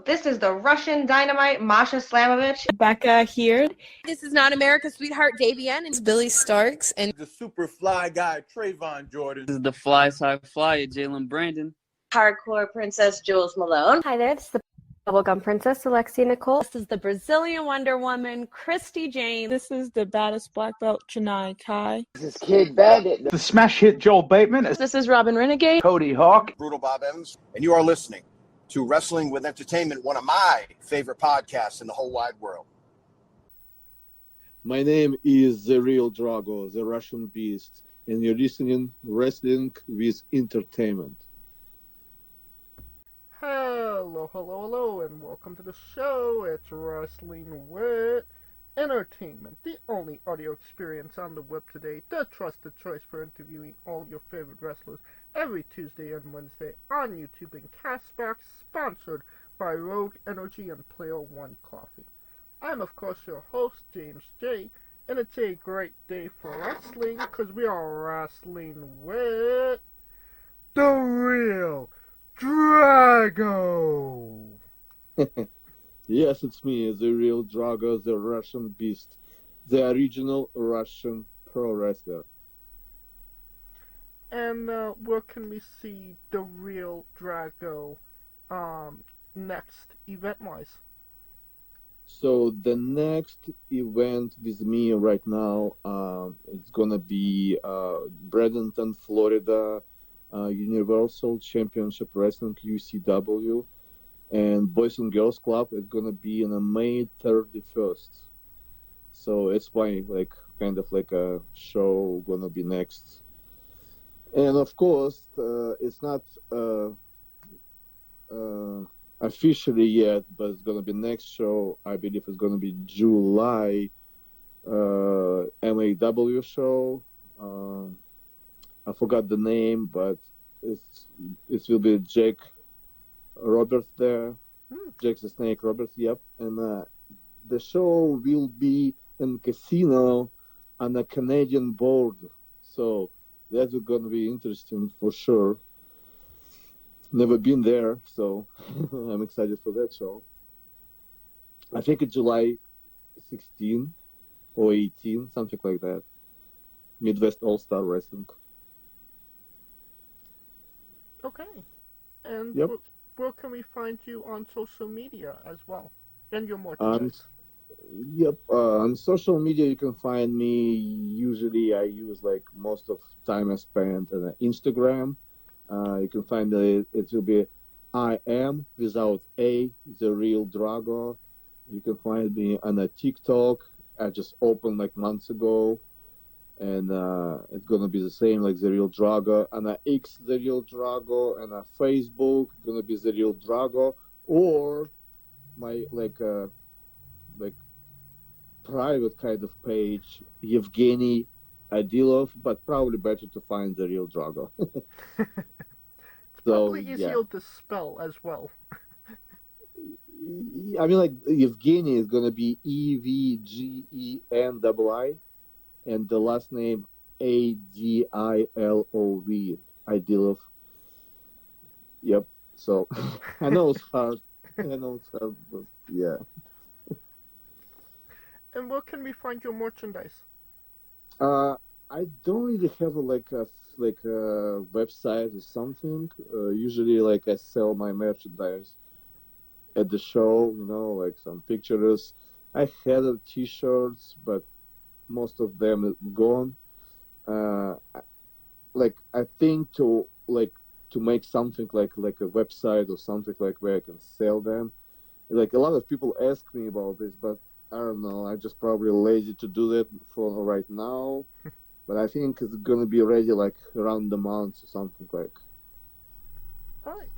This is the Russian Dynamite, Masha Slamovich. Becca here. This is Not America's Sweetheart, Davian. And It's Billy Starks. And the super fly guy, Trayvon Jordan. This is the fly side flyer, Jalen Brandon. Hardcore Princess, Jules Malone. Hi there, this is the Bubblegum Princess, Alexia Nicole. This is the Brazilian Wonder Woman, Christy Jane. This is the baddest black belt, Chennai Kai. This is Kid Bandit. The smash hit Joel Bateman. This is Robin Renegade. Cody Hawk. Brutal Bob Evans. And you are listening to Wrestling with Entertainment, one of my favorite podcasts in the whole wide world. My name is the Real Drago, the Russian Beast, and you're listening Wrestling with Entertainment. Hello, and welcome to the show. It's Wrestling with Entertainment, the only audio experience on the web today, the trusted choice for interviewing all your favorite wrestlers every Tuesday and Wednesday on YouTube and Castbox, sponsored by Rogue Energy and Player One Coffee. I'm, of course, your host, James J., and it's a great day for wrestling because we are wrestling with the Real Drago. Yes, it's me, the Real Drago, the Russian Beast, the original Russian pro wrestler. And where can we see the Real Drago next, event-wise? So the next event with me right now, it's gonna be Bradenton, Florida, Universal Championship Wrestling, UCW, and Boys and Girls Club. It's gonna be on May 31st. So it's my kind of a show gonna be next. And of course, it's not officially yet, but it's gonna be next show. I believe it's gonna be July MAW show. I forgot the name, but it will be Jake Roberts there. Jake the Snake Roberts, yep. And the show will be in casino on a Canadian board. So that's going to be interesting for sure. Never been there, so I'm excited for that show. I think it's July 16 or 18, something like that. Midwest All-Star Wrestling. Okay. And yep. Where can we find you on social media as well? And your merchandise? On social media you can find me. Usually I use most of time I spend on Instagram. You can find it will be I am without A, the Real Drago. You can find me on a TikTok. I just opened months ago. And it's gonna be the same like the Real Drago. And I X the Real Drago, and on Facebook gonna be the Real Drago, or my private kind of page, Evgeny Adilov, but probably better to find the Real Drago. It's probably easier to spell as well. I mean, Evgeny is gonna be EVGENII. And the last name ADILOV, Idilov. Yep. So I know it's hard. But yeah. And where can we find your merchandise? I don't really have a website or something. Usually, I sell my merchandise at the show. Some pictures. I had T-shirts, but most of them is gone. I think to make something like a website or something where I can sell them. A lot of people ask me about this, but I don't know. I'm just probably lazy to do that for right now. But I think it's gonna be ready around the month or something Alright.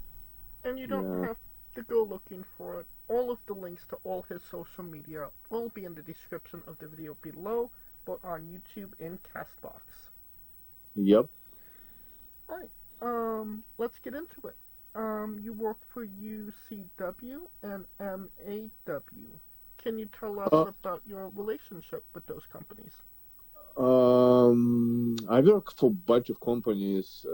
And you don't have to go looking for it. All of the links to all his social media will be in the description of the video below, both on YouTube and Castbox. Yep. Alright, let's get into it. You work for UCW and MAW. Can you tell us about your relationship with those companies? I work for a bunch of companies,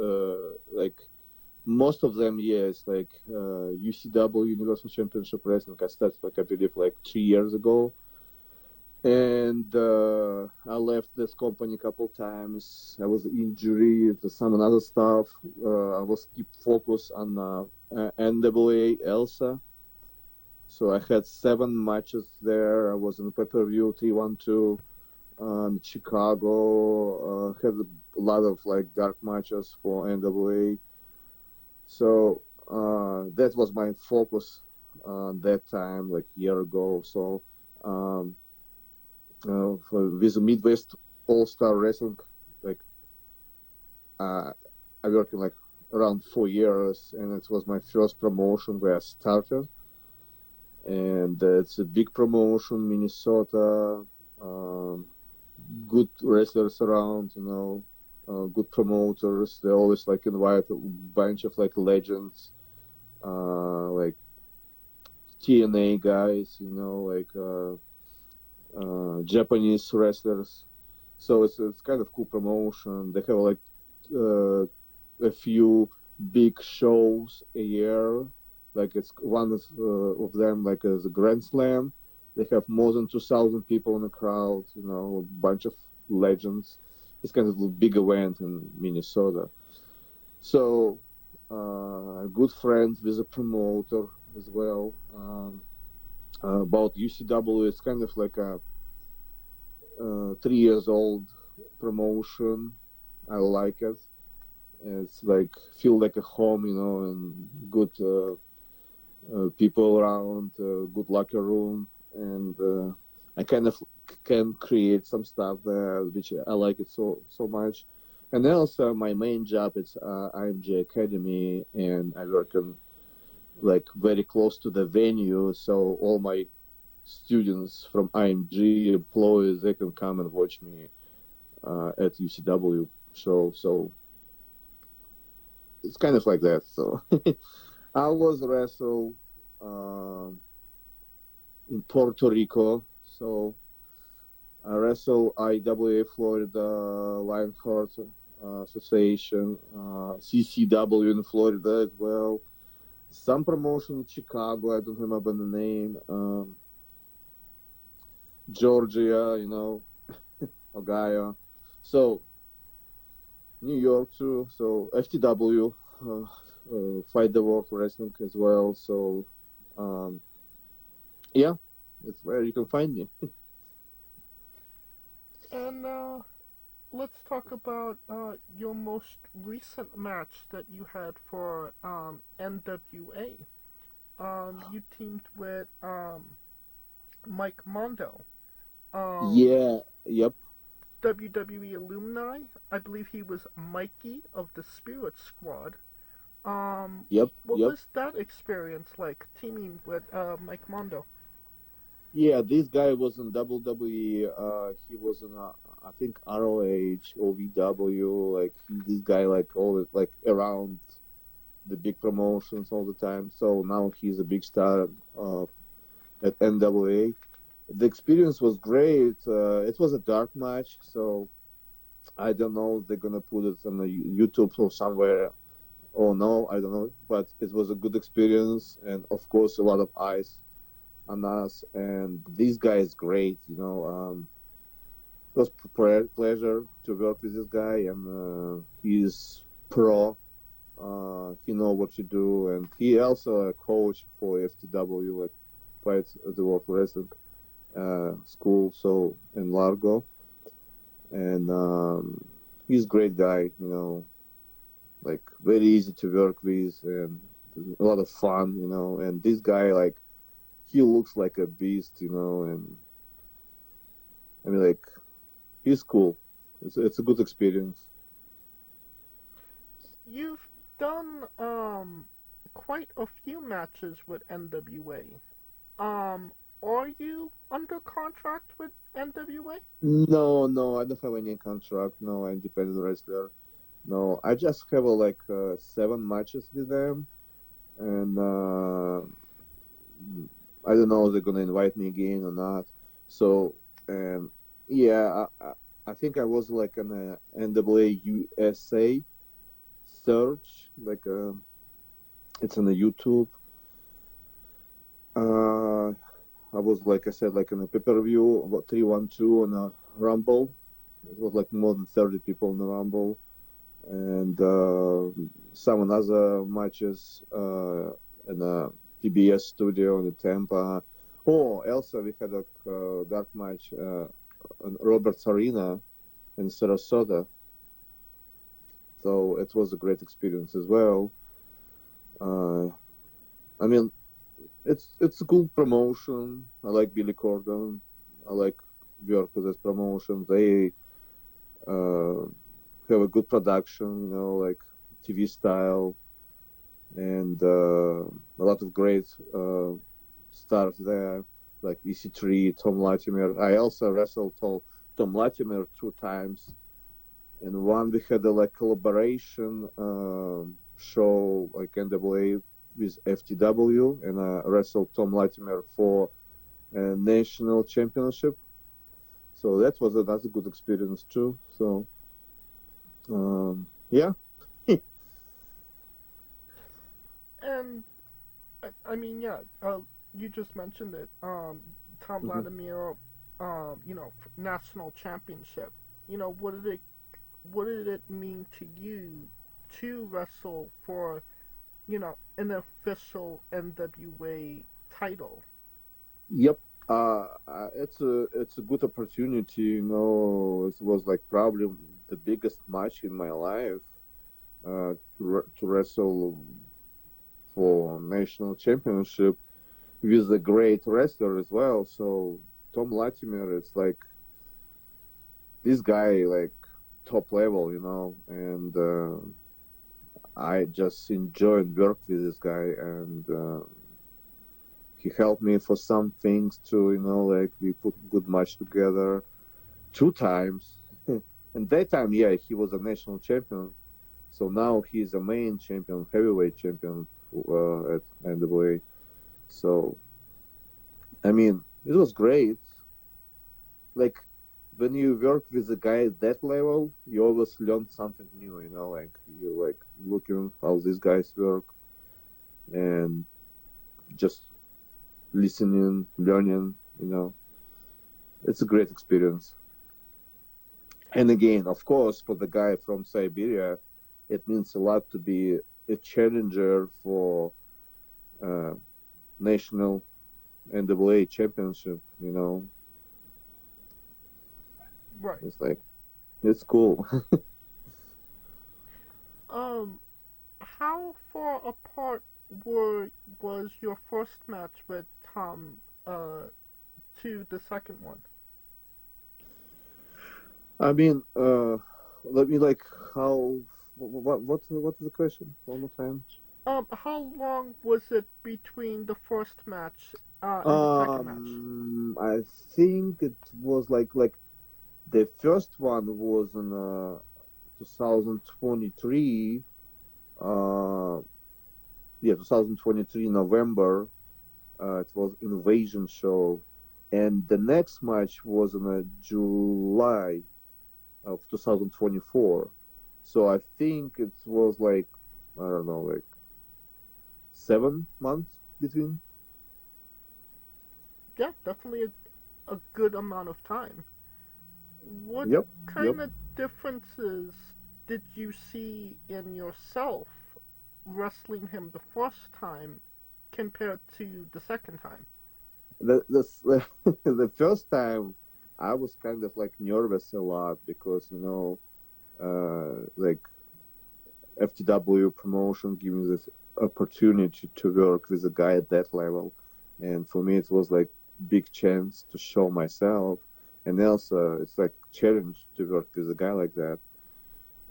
most of them, yes, like UCW, Universal Championship Wrestling. I started, like, I believe, like 3 years ago. And I left this company a couple times. I was injured, some other stuff. I was keep focused on NWA ELSA. So I had 7 matches there. I was in pay-per-view 312 Chicago. Had a lot of like dark matches for NWA. So that was my focus that time, like a year ago. So with the Midwest All-Star Wrestling, like I worked in like around 4 years, and it was my first promotion where I started. And it's a big promotion, Minnesota. Good wrestlers around, good promoters. They always like invite a bunch of like legends, like TNA guys, Japanese wrestlers. So it's kind of cool promotion. They have like a few big shows a year. Like it's one of them, like the Grand Slam. They have more than 2,000 people in the crowd, a bunch of legends. It's kind of a big event in Minnesota. So, a good friend with a promoter as well. About UCW, it's kind of like a 3 years old promotion. I like it. It's like, feel like a home, and good people around, good locker room. And I kind of can create some stuff there, which I like it so much. And then also my main job is IMG Academy, and I work in like very close to the venue, so all my students from IMG, employees, they can come and watch me at UCW show. So it's kind of like that. So I was wrestled in Puerto Rico. So I wrestle IWA Florida, Lionheart Association, CCW in Florida as well. Some promotion in Chicago, I don't remember the name. Georgia, Ohio. So New York too. So FTW, Fight the World Wrestling as well. So yeah, that's where you can find me. And let's talk about your most recent match that you had for NWA. You teamed with Mike Mondo. Yeah, yep. WWE alumni. I believe he was Mikey of the Spirit Squad. Yep. What was that experience like, teaming with Mike Mondo? Yeah, this guy was in WWE. He was in, I think, ROH, OVW. Like this guy, like all like around the big promotions all the time. So now he's a big star at NWA. The experience was great. It was a dark match, so I don't know if they're gonna put it on the YouTube or somewhere. Oh no, I don't know. But it was a good experience, and of course, a lot of eyes on us. And this guy is great. It was pleasure to work with this guy, and he's pro. He knows what to do, and he also a coach for FTW, like Fight the World Wrestling school, so in Largo. And he's a great guy, like very easy to work with and a lot of fun, and this guy, like, he looks like a beast, and I mean, like, he's cool. It's a good experience. You've done quite a few matches with NWA. Are you under contract with NWA? No, I don't have any contract. No, I'm independent wrestler. No, I just have like 7 matches with them, and I don't know if they're gonna invite me again or not. So, and yeah, I think I was like an NWA USA search, like It's on the YouTube. I was, like I said, like in a pay-per-view, about 3-1-2 on a Rumble. It was like more than 30 people in the Rumble. And some other matches in a PBS studio in Tampa. Oh, also we had a dark match in Roberts Arena in Sarasota. So it was a great experience as well. I mean, it's a cool promotion. I like Billy Corgan. I like work with this promotion. They have a good production, like TV style, and a lot of great stars there, like EC3, Thom Latimer. I also wrestled Thom Latimer 2 times. And one we had a collaboration show like NWA with FTW, and I wrestled Thom Latimer for a national championship. So that was another good experience too. So yeah. And I mean, yeah, you just mentioned it. Thom Latimer, national championship. What did it mean to you to wrestle for, an official NWA title? Yep. It's a good opportunity. It was probably the biggest match in my life to wrestle for national championship with a great wrestler as well. So Thom Latimer, it's this guy top level, and I just enjoyed work with this guy, and he helped me for some things too, we put good match together 2 times. And that time, yeah, he was a national champion. So now he's a main champion, heavyweight champion at NWA. So, I mean, it was great. When you work with a guy at that level, you always learn something new, you're looking how these guys work and just listening, learning, It's a great experience. And again, of course, for the guy from Siberia, it means a lot to be a challenger for national NWA championship, Right. It's it's cool. How far apart was your first match with Thom to the second one? I mean, let me what's the question? One more time. How long was it between the first match and the second match? I think it was the first one was in 2023. 2023 November. It was Invasion show, and the next match was in July of 2024. So I think it was I don't know, 7 months between. Yeah, definitely a good amount of time. What kind of differences did you see in yourself wrestling him the first time compared to the second time? The first time I was kind of nervous a lot because FTW promotion gave me this opportunity to work with a guy at that level, and for me it was big chance to show myself, and also it's challenge to work with a guy like that.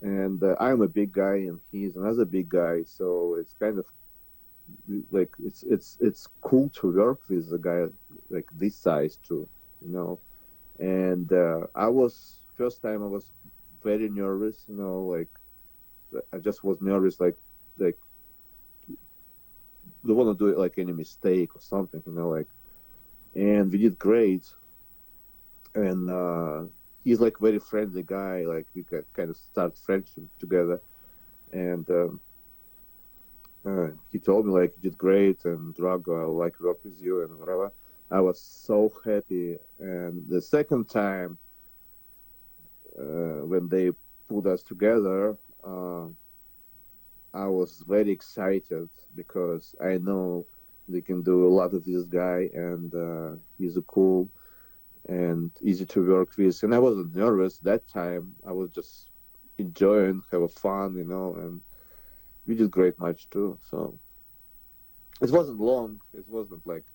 And I'm a big guy and he's another big guy, so it's kind of it's cool to work with a guy this size too, And first time I was very nervous, I just was nervous, don't want to do any mistake or something, and we did great. And he's very friendly guy, we kind of start friendship together. And He told me like you did great and Drago, I like to work with you and whatever. I was so happy. And the second time when they put us together, I was very excited because I know they can do a lot with this guy, and he's a cool and easy to work with. And I wasn't nervous that time. I was just enjoying, have fun, and we did great match too. So it wasn't long. It wasn't like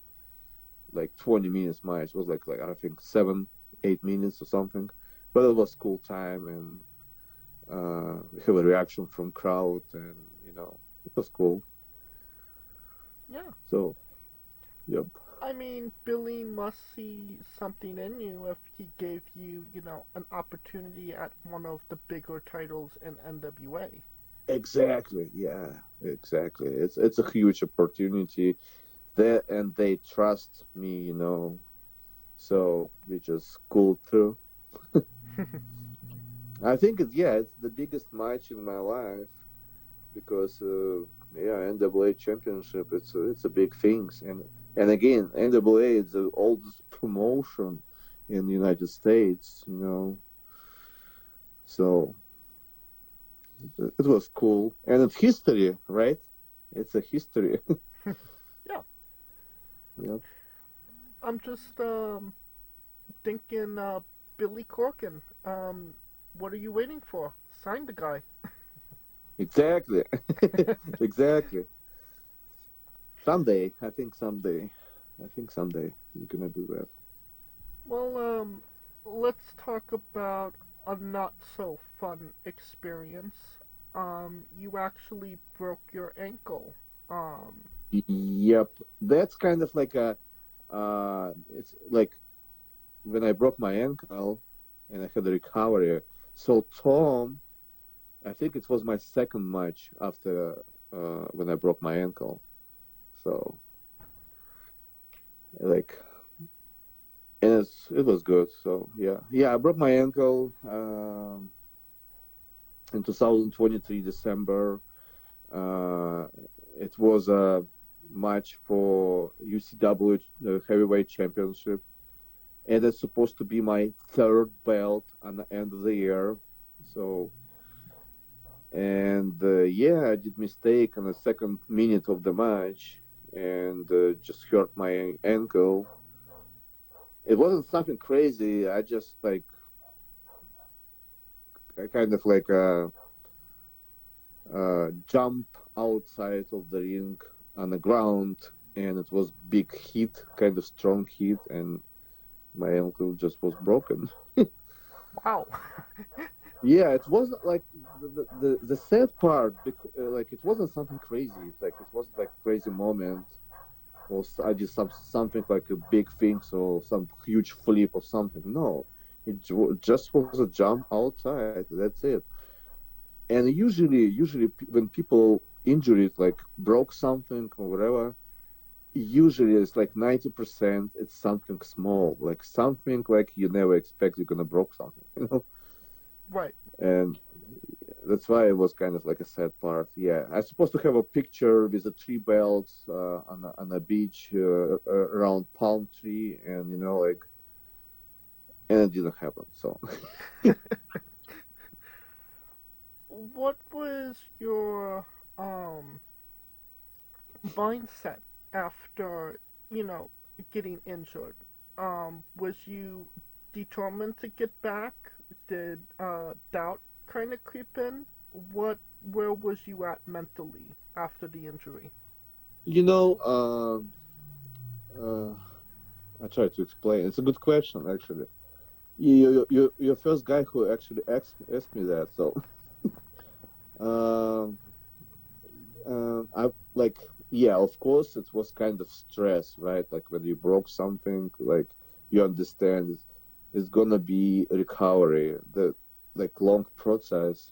20 minutes match. It was like I think 7-8 minutes or something. But it was cool time, and we have a reaction from crowd, and it was cool. Yeah. So, yep. I mean, Billy must see something in you if he gave you, an opportunity at one of the bigger titles in NWA. Exactly. Yeah. Exactly. It's a huge opportunity, there, and they trust me. So we just cool through. I think it's the biggest match in my life because NWA championship it's a big thing, and again NWA is the oldest promotion in the United States, so it was cool, and it's history, right? It's a history. Yeah. Yep. I'm just thinking, Billy Corgan. What are you waiting for? Sign the guy. Exactly. Exactly. Someday you're gonna do that. Well, let's talk about a not so fun experience. You actually broke your ankle. Yep, that's kind of like it's like when I broke my ankle and I had a recovery. So Thom, I think it was my second match after when I broke my ankle. So and it was good. So yeah, I broke my ankle in 2023 December. It was a match for UCW heavyweight championship, and it's supposed to be my third belt at the end of the year. So, and I did mistake on the second minute of the match, and just hurt my ankle. It wasn't something crazy. I just I kind of jump outside of the ring on the ground, and it was big hit, kind of strong hit, and my ankle just was broken. Wow. Yeah, it wasn't like the sad part, because it wasn't something crazy. It wasn't like crazy moment, or I did something like a big thing, so some huge flip or something. No, it just was a jump outside. That's it. And usually when people injured, like broke something or whatever, usually it's like 90% it's something small, like something like you never expect you're gonna broke something, Right. And that's why it was kind of like a sad part. Yeah, I was supposed to have a picture with the 3 belts on a beach around palm tree, and and it didn't happen. So. What was your mindset after getting injured? Was you determined to get back? Did doubt kind of creep in? Where was you at mentally after the injury? I try to explain. It's a good question, actually. You're first guy who actually asked me that. So, of course, it was kind of stress, right? Like when you broke something, like you understand it's gonna be recovery, the long process,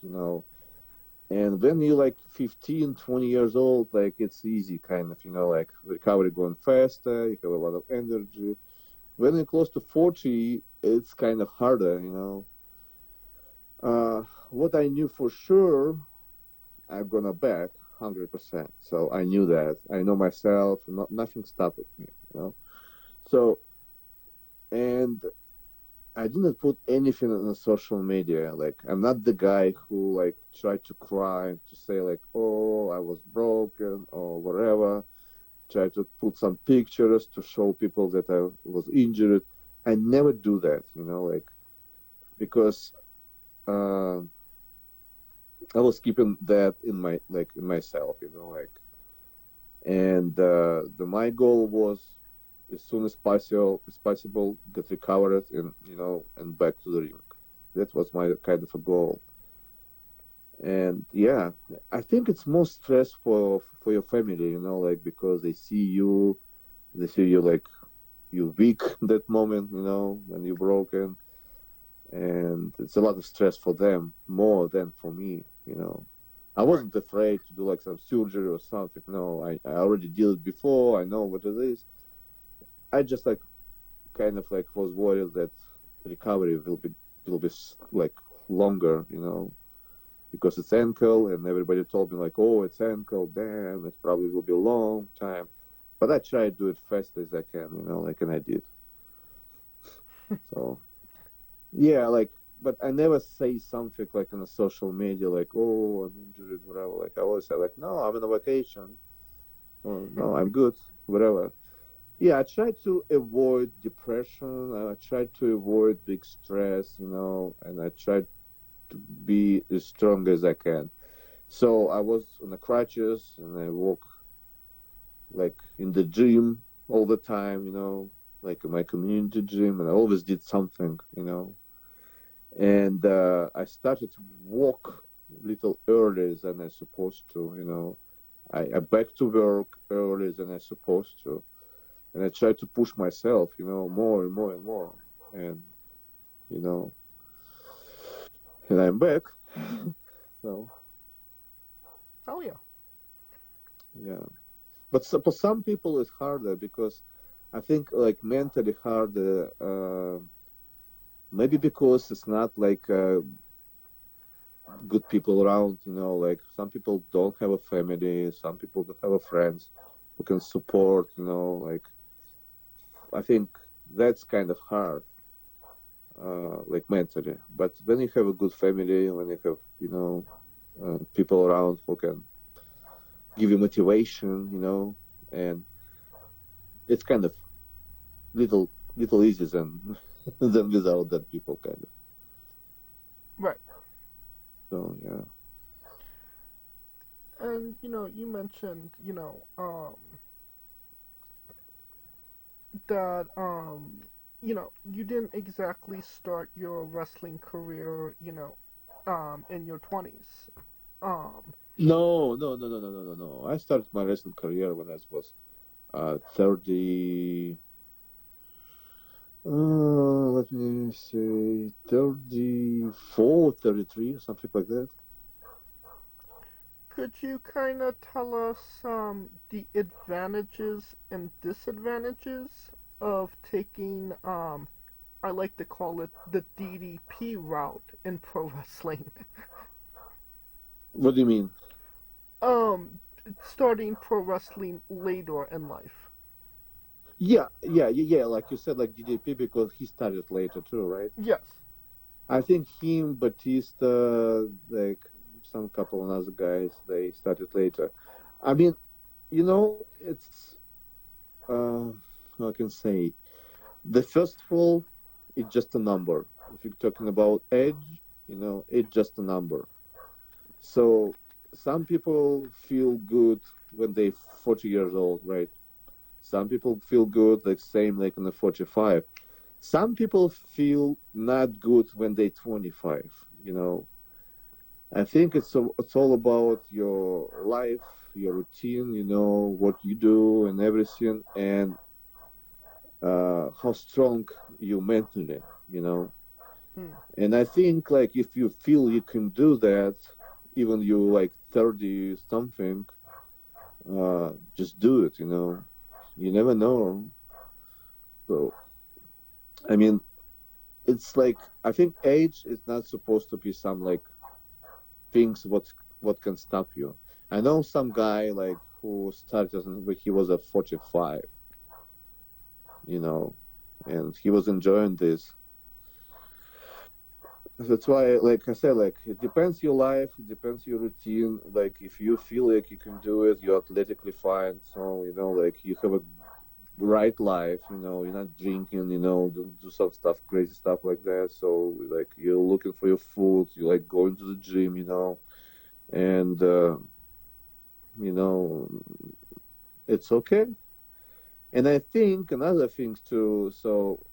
And when you're like 15, 20 years old, like it's easy kind of, like recovery going faster, you have a lot of energy. When you're close to 40, it's kind of harder, What I knew for sure, I'm gonna back 100%. So I knew that. I know myself. Nothing stopped me, you know. So, and I didn't put anything on social media. Like, I'm not the guy who like tried to cry to say like, oh, I was broken or whatever. Try to put some pictures to show people that I was injured. I never do that, you know, like, because I was keeping that in myself, you know, like, and my goal was as soon as possible get recovered and, you know, and back to the ring. That was my kind of a goal. And yeah, I think it's more stressful for your family, you know, like, because they see you like you're weak that moment, you know, when you're broken, and it's a lot of stress for them more than for me, you know. I wasn't afraid to do like some surgery or something. No, I already did it before. I know what it is. I just like kind of like was worried that recovery will be like longer, you know, because it's ankle, and everybody told me like, oh, it's ankle, damn, it probably will be a long time. But I try to do it fast as I can, you know, like, and I did. So, yeah, like, but I never say something like on a social media, like, oh, I'm injured, whatever. Like, I always say, like, no, I'm on a vacation. Or, no, I'm good, whatever. Yeah, I try to avoid depression. I try to avoid big stress, you know, and I try to be as strong as I can. So I was on the crutches, and I walk like in the gym all the time, you know, like in my community gym, and I always did something, you know. And I started to walk a little earlier than I supposed to, you know. I back to work earlier than I supposed to. And I tried to push myself, you know, more and more and more. And, you know, and I'm back. So. Oh, yeah. Yeah. But for some people it's harder, because I think like mentally harder, maybe because it's not like good people around, you know, like some people don't have a family, some people don't have a friends who can support, you know, like I think that's kind of hard, like mentally. But when you have a good family, when you have, you know, people around who can give you motivation, you know, and it's kind of little easier than than without that people, kind of. Right. So yeah. And you know, you mentioned, you know, that you know, you didn't exactly start your wrestling career, you know, in your 20s. No. I started my wrestling career when I was 30. Let me say 34, 33, or something like that. Could you kind of tell us the advantages and disadvantages of taking, I like to call it the DDP route in pro wrestling? What do you mean? Starting pro wrestling later in life. Yeah. Like you said, like DDP, because he started later too, right? Yes. I think him, Batista, like some couple of other guys, they started later. I mean, you know, it's how I can say, the first of all, it's just a number. If you're talking about age, you know, it's just a number. So some people feel good when they're 40 years old, right? Some people feel good, like same like in the 45. Some people feel not good when they're 25, you know. I think it's all about your life, your routine, you know, what you do and everything, and how strong you mentally, you know. And I think like if you feel you can do that, even you like 30 something, just do it, you know. You never know. So, I mean, it's like, I think age is not supposed to be some like things what can stop you. I know some guy like who started when he was at 45, and he was enjoying this. That's why, like I said, like it depends your life, it depends your routine. Like if you feel like you can do it, you're athletically fine. So like you have a right life. You're not drinking. Do some stuff, crazy stuff like that. So like you're looking for your food. You like going to the gym. And it's okay. And I think another thing too. So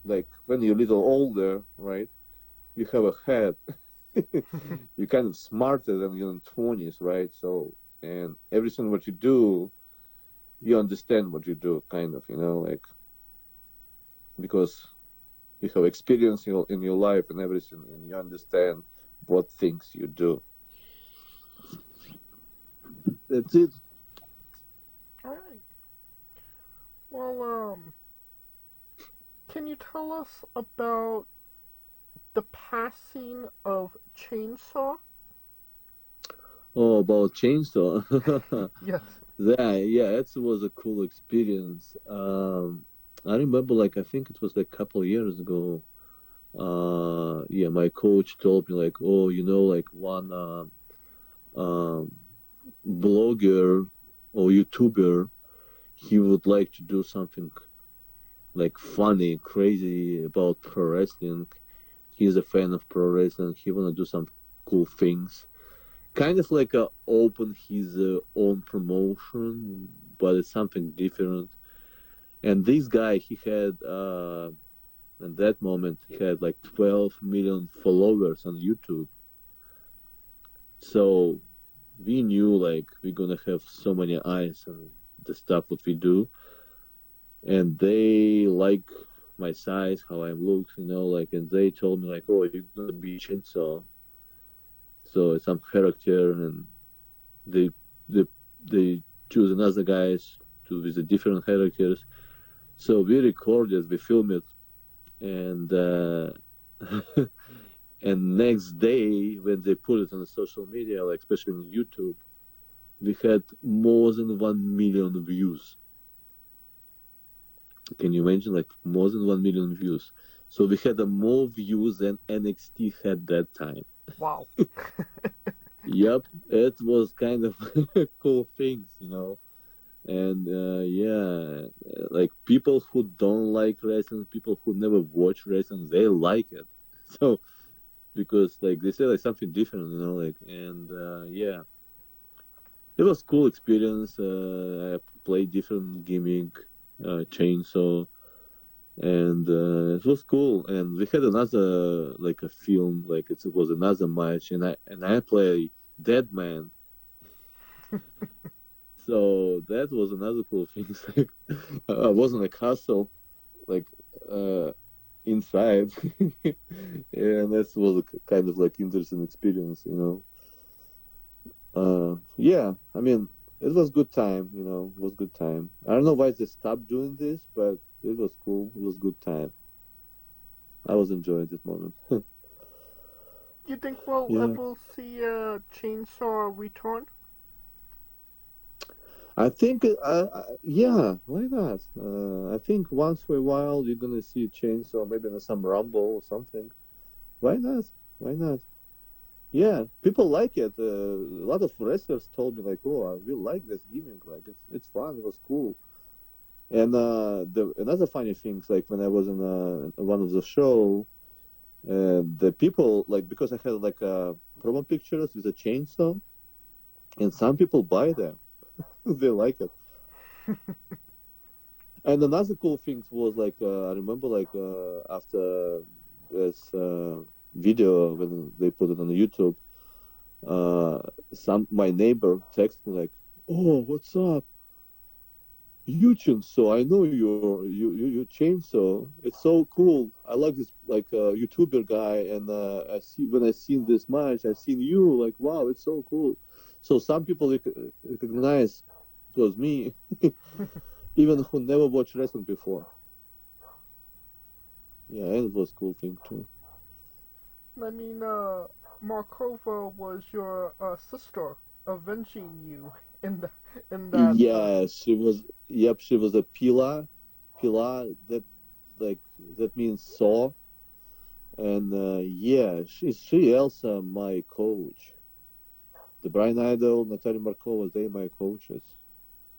like when you're a little older, right? You have a head. You're kind of smarter than you're in 20s, right? So, and everything what you do, you understand what you do, kind of, like, because you have experience in your life and everything, and you understand what things you do. That's it. All right. Well, can you tell us about the passing of Chainsaw? Oh, about Chainsaw. Yes. Yeah, it was a cool experience. I remember, like, I think it was like a couple of years ago. Yeah, my coach told me, like, oh, like one blogger or YouTuber, he would like to do something like funny, crazy about pro wrestling. He's a fan of pro wrestling. He wanna do some cool things, kind of like open his own promotion, but it's something different. And this guy, he had at that moment he had like 12 million followers on YouTube. So we knew like we're gonna have so many eyes on the stuff what we do, and they like my size, how I look, like, and they told me like, oh, you're gonna be Chainsaw. So it's some character, and they choose another guys with the different characters. So we recorded, we filmed it, and and next day when they put it on the social media, like especially on YouTube, we had more than 1 million views. Can you imagine, like more than 1 million views? So we had more views than NXT had that time. Wow. Yep, it was kind of cool things, And yeah, like people who don't like wrestling, people who never watch wrestling, they like it. So because like they say like something different, like, and yeah, it was cool experience. I played different gimmick, Chainsaw, and it was cool. And we had another like a film, like it was another match, and I play Dead Man. So that was another cool thing. Like I was in a castle, like inside, and that was a kind of like interesting experience, Yeah, I mean, it was good time, it was good time. I don't know why they stopped doing this, but it was cool. It was good time. I was enjoying that moment. You think we'll ever see a Chainsaw return? I think, yeah, why not? I think once for a while you're gonna see a Chainsaw, maybe in some Rumble or something. Why not? Why not? Yeah, people like it. A lot of wrestlers told me like, "Oh, I really like this gimmick. Like, it's fun. It was cool." And another funny thing is like when I was in one of the show, the people like because I had like promo pictures with a chainsaw, and some people buy them. They like it. And another cool thing was like I remember like after this video when they put it on YouTube, my neighbor texted me like, "Oh, what's up? You chainsaw? I know you chainsaw. It's so cool. I like this like YouTuber guy, and I see when I seen this match, I seen you. Like, wow, it's so cool." So some people recognize it was me, even who never watched wrestling before. Yeah, and it was a cool thing too. I mean, Markova was your sister avenging you in that. Yeah, she was. Yep, she was a Pila. Pila, that means saw. And yeah, she also my coach. The Brian Idol, Natalia Markova, they my coaches.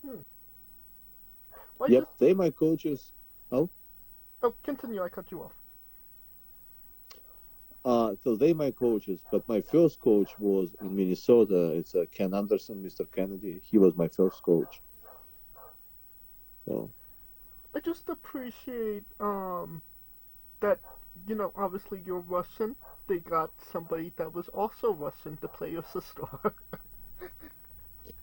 Well, Yep, they my coaches. Oh, continue. I cut you off. So they my coaches, but my first coach was in Minnesota. It's Ken Anderson, Mr. Kennedy. He was my first coach. So I just appreciate that, you know, obviously you're Russian. They got somebody that was also Russian to play your sister.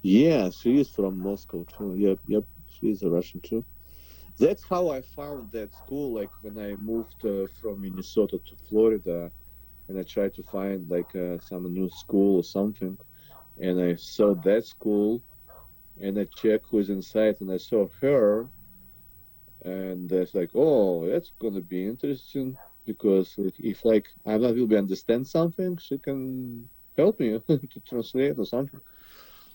yeah, she is from Moscow too. Yep, she is a Russian too. That's how I found that school. Like when I moved from Minnesota to Florida, and I tried to find like some new school or something, and I saw that school, and I checked who's inside, and I saw her, and it's like, oh, that's gonna be interesting because if like I'm not will be understand something, she can help me to translate or something.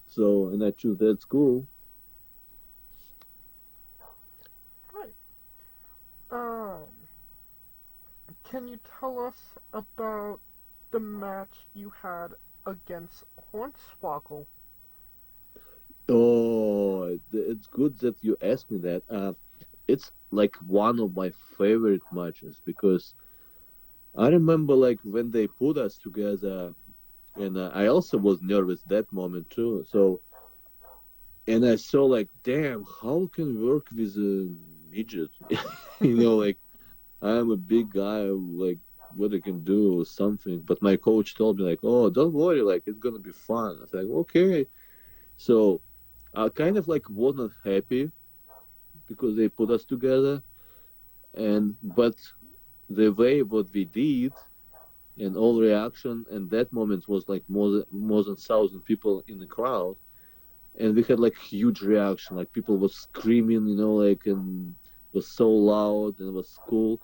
So, and I choose that school. Right. Can you tell us about the match you had against Hornswoggle? Oh, it's good that you asked me that. It's like one of my favorite matches because I remember like when they put us together, and I also was nervous that moment too. So, and I saw like, damn, how can we work with a midget? Like I'm a big guy, like what I can do or something. But my coach told me like, oh, don't worry, like it's gonna be fun. I was like, okay. So I kind of like wasn't happy because they put us together, but the way what we did and all reaction and that moment was like more than 1,000 people in the crowd, and we had like huge reaction, like people was screaming, like, and it was so loud and it was cool.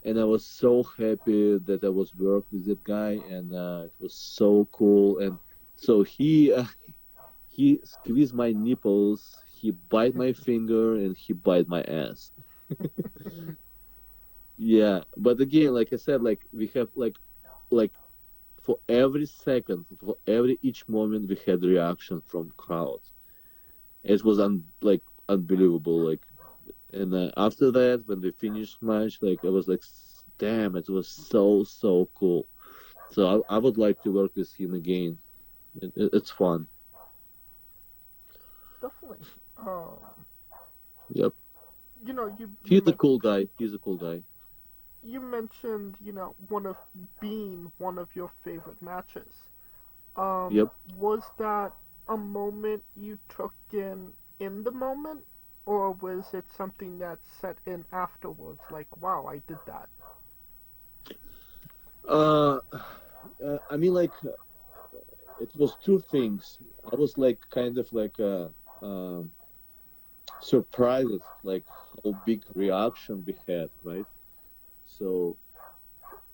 And I was so happy that I was working with that guy, and it was so cool. And so he squeezed my nipples, he bite my finger, and he bite my ass. Yeah, but again, like I said, like we have like for every second, for every each moment, we had reaction from crowds. It was unbelievable. Like, and after that, when we finished match, like I was like, damn, it was so cool. So I would like to work with him again. It's fun. Definitely. Yep. He's a cool guy. He's a cool guy. You mentioned, one of your favorite matches. Yep. Was that a moment you took in the moment, or was it something that set in afterwards? Like, wow, I did that. I mean, like, it was two things. I was like kind of like surprised, like how big reaction we had, right? So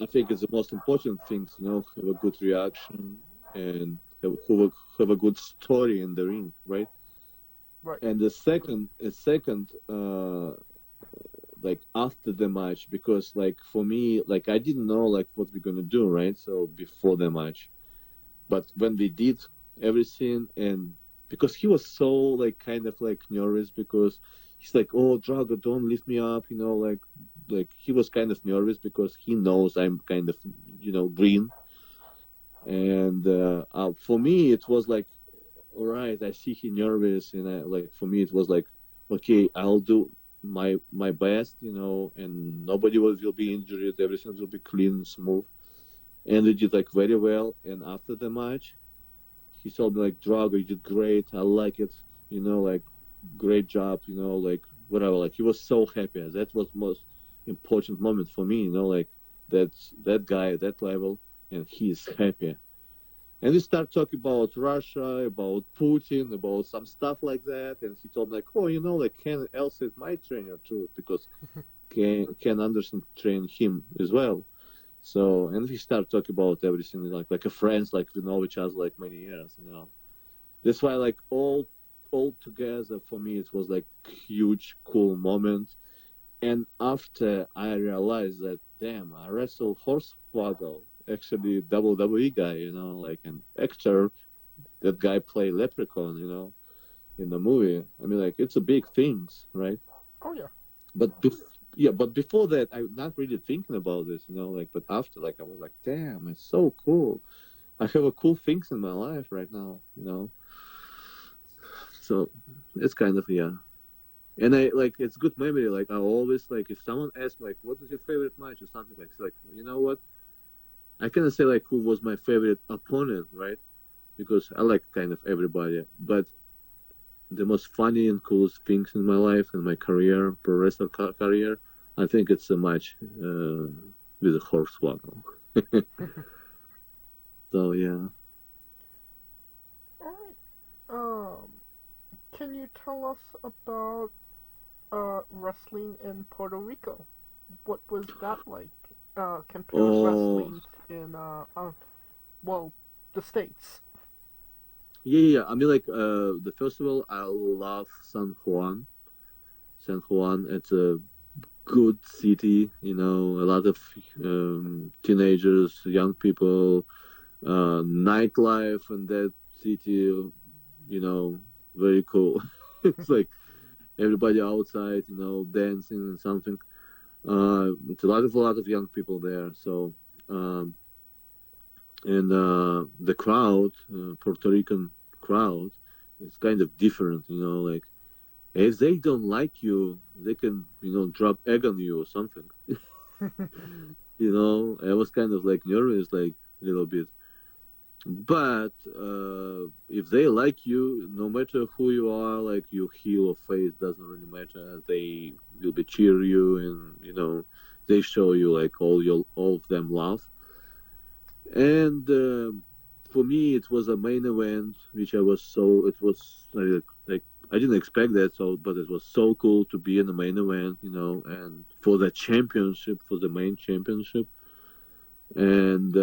I think it's the most important thing, have a good reaction and have a good story in the ring, right? Right. And the second, like after the match, because like for me, like I didn't know like what we're gonna do, right? So before the match, but when we did everything, and because he was so like kind of like nervous because he's like, oh, Drago, don't lift me up, like he was kind of nervous because he knows I'm kind of, green. And for me, it was like, all right, I see he nervous, and for me, it was like, okay, I'll do my best, and nobody will be injured, everything will be clean and smooth. And we did like very well. And after the match, he told me like, Drago, you did great, I like it, like great job, like whatever. Like he was so happy. That was most important moment for me, like that's that guy at that level, and he is happy. And we start talking about Russia, about Putin, about some stuff like that. And he told me like, oh, like Ken Elsa is my trainer too, because Ken Anderson trained him as well. So, and we start talking about everything like a friends, like we know each other like many years, you know. That's why like all together for me it was like huge cool moment. And after I realized that damn, I wrestled Hornswoggle, actually WWE guy, you know, like an actor. That guy played Leprechaun, you know, in the movie. I mean, like it's a big things, right? Oh yeah. But but before that, I'm not really thinking about this, you know. Like, but after, like, I was like, damn, it's so cool. I have a cool things in my life right now, you know. So it's kind of and I like it's good memory. Like I always like if someone asks like, what is your favorite match or something like, it's like you know what, I cannot say like who was my favorite opponent, right? Because I like kind of everybody, but the most funny and coolest things in my life and my career, pro wrestler career, I think it's a match with a Hornswoggle. So yeah. All right. Can you tell us about wrestling in Puerto Rico? What was that like compared to wrestling in the States? Yeah. I mean, like the first of all, I love San Juan. San Juan, it's a good city. You know, a lot of teenagers, young people, nightlife in that city. You know, very cool. It's like everybody outside, you know, dancing and something. It's a lot of young people there. So, and the crowd, Puerto Rican crowd, is kind of different, you know. Like if they don't like you, they can, you know, drop egg on you or something. You know, I was kind of like nervous, like a little bit. But if they like you, no matter who you are, like you heel or face, doesn't really matter. They will be cheer you, and you know, they show you like all of them love. And for me, it was a main event, which it was like I didn't expect that, but it was so cool to be in the main event, you know, and for the championship, for the main championship, and.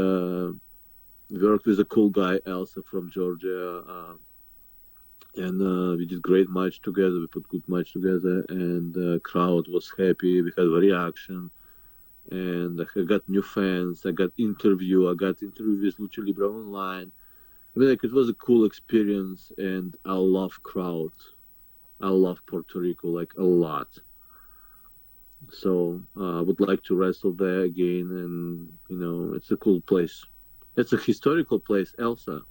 We worked with a cool guy, Elsa from Georgia, and we did great match together. We put good match together, and the crowd was happy. We had a reaction, and I got new fans. I got interview with Lucha Libre Online. I mean, like it was a cool experience, and I love crowd. I love Puerto Rico like a lot. So I would like to wrestle there again, and you know, it's a cool place. It's a historical place, Elsa,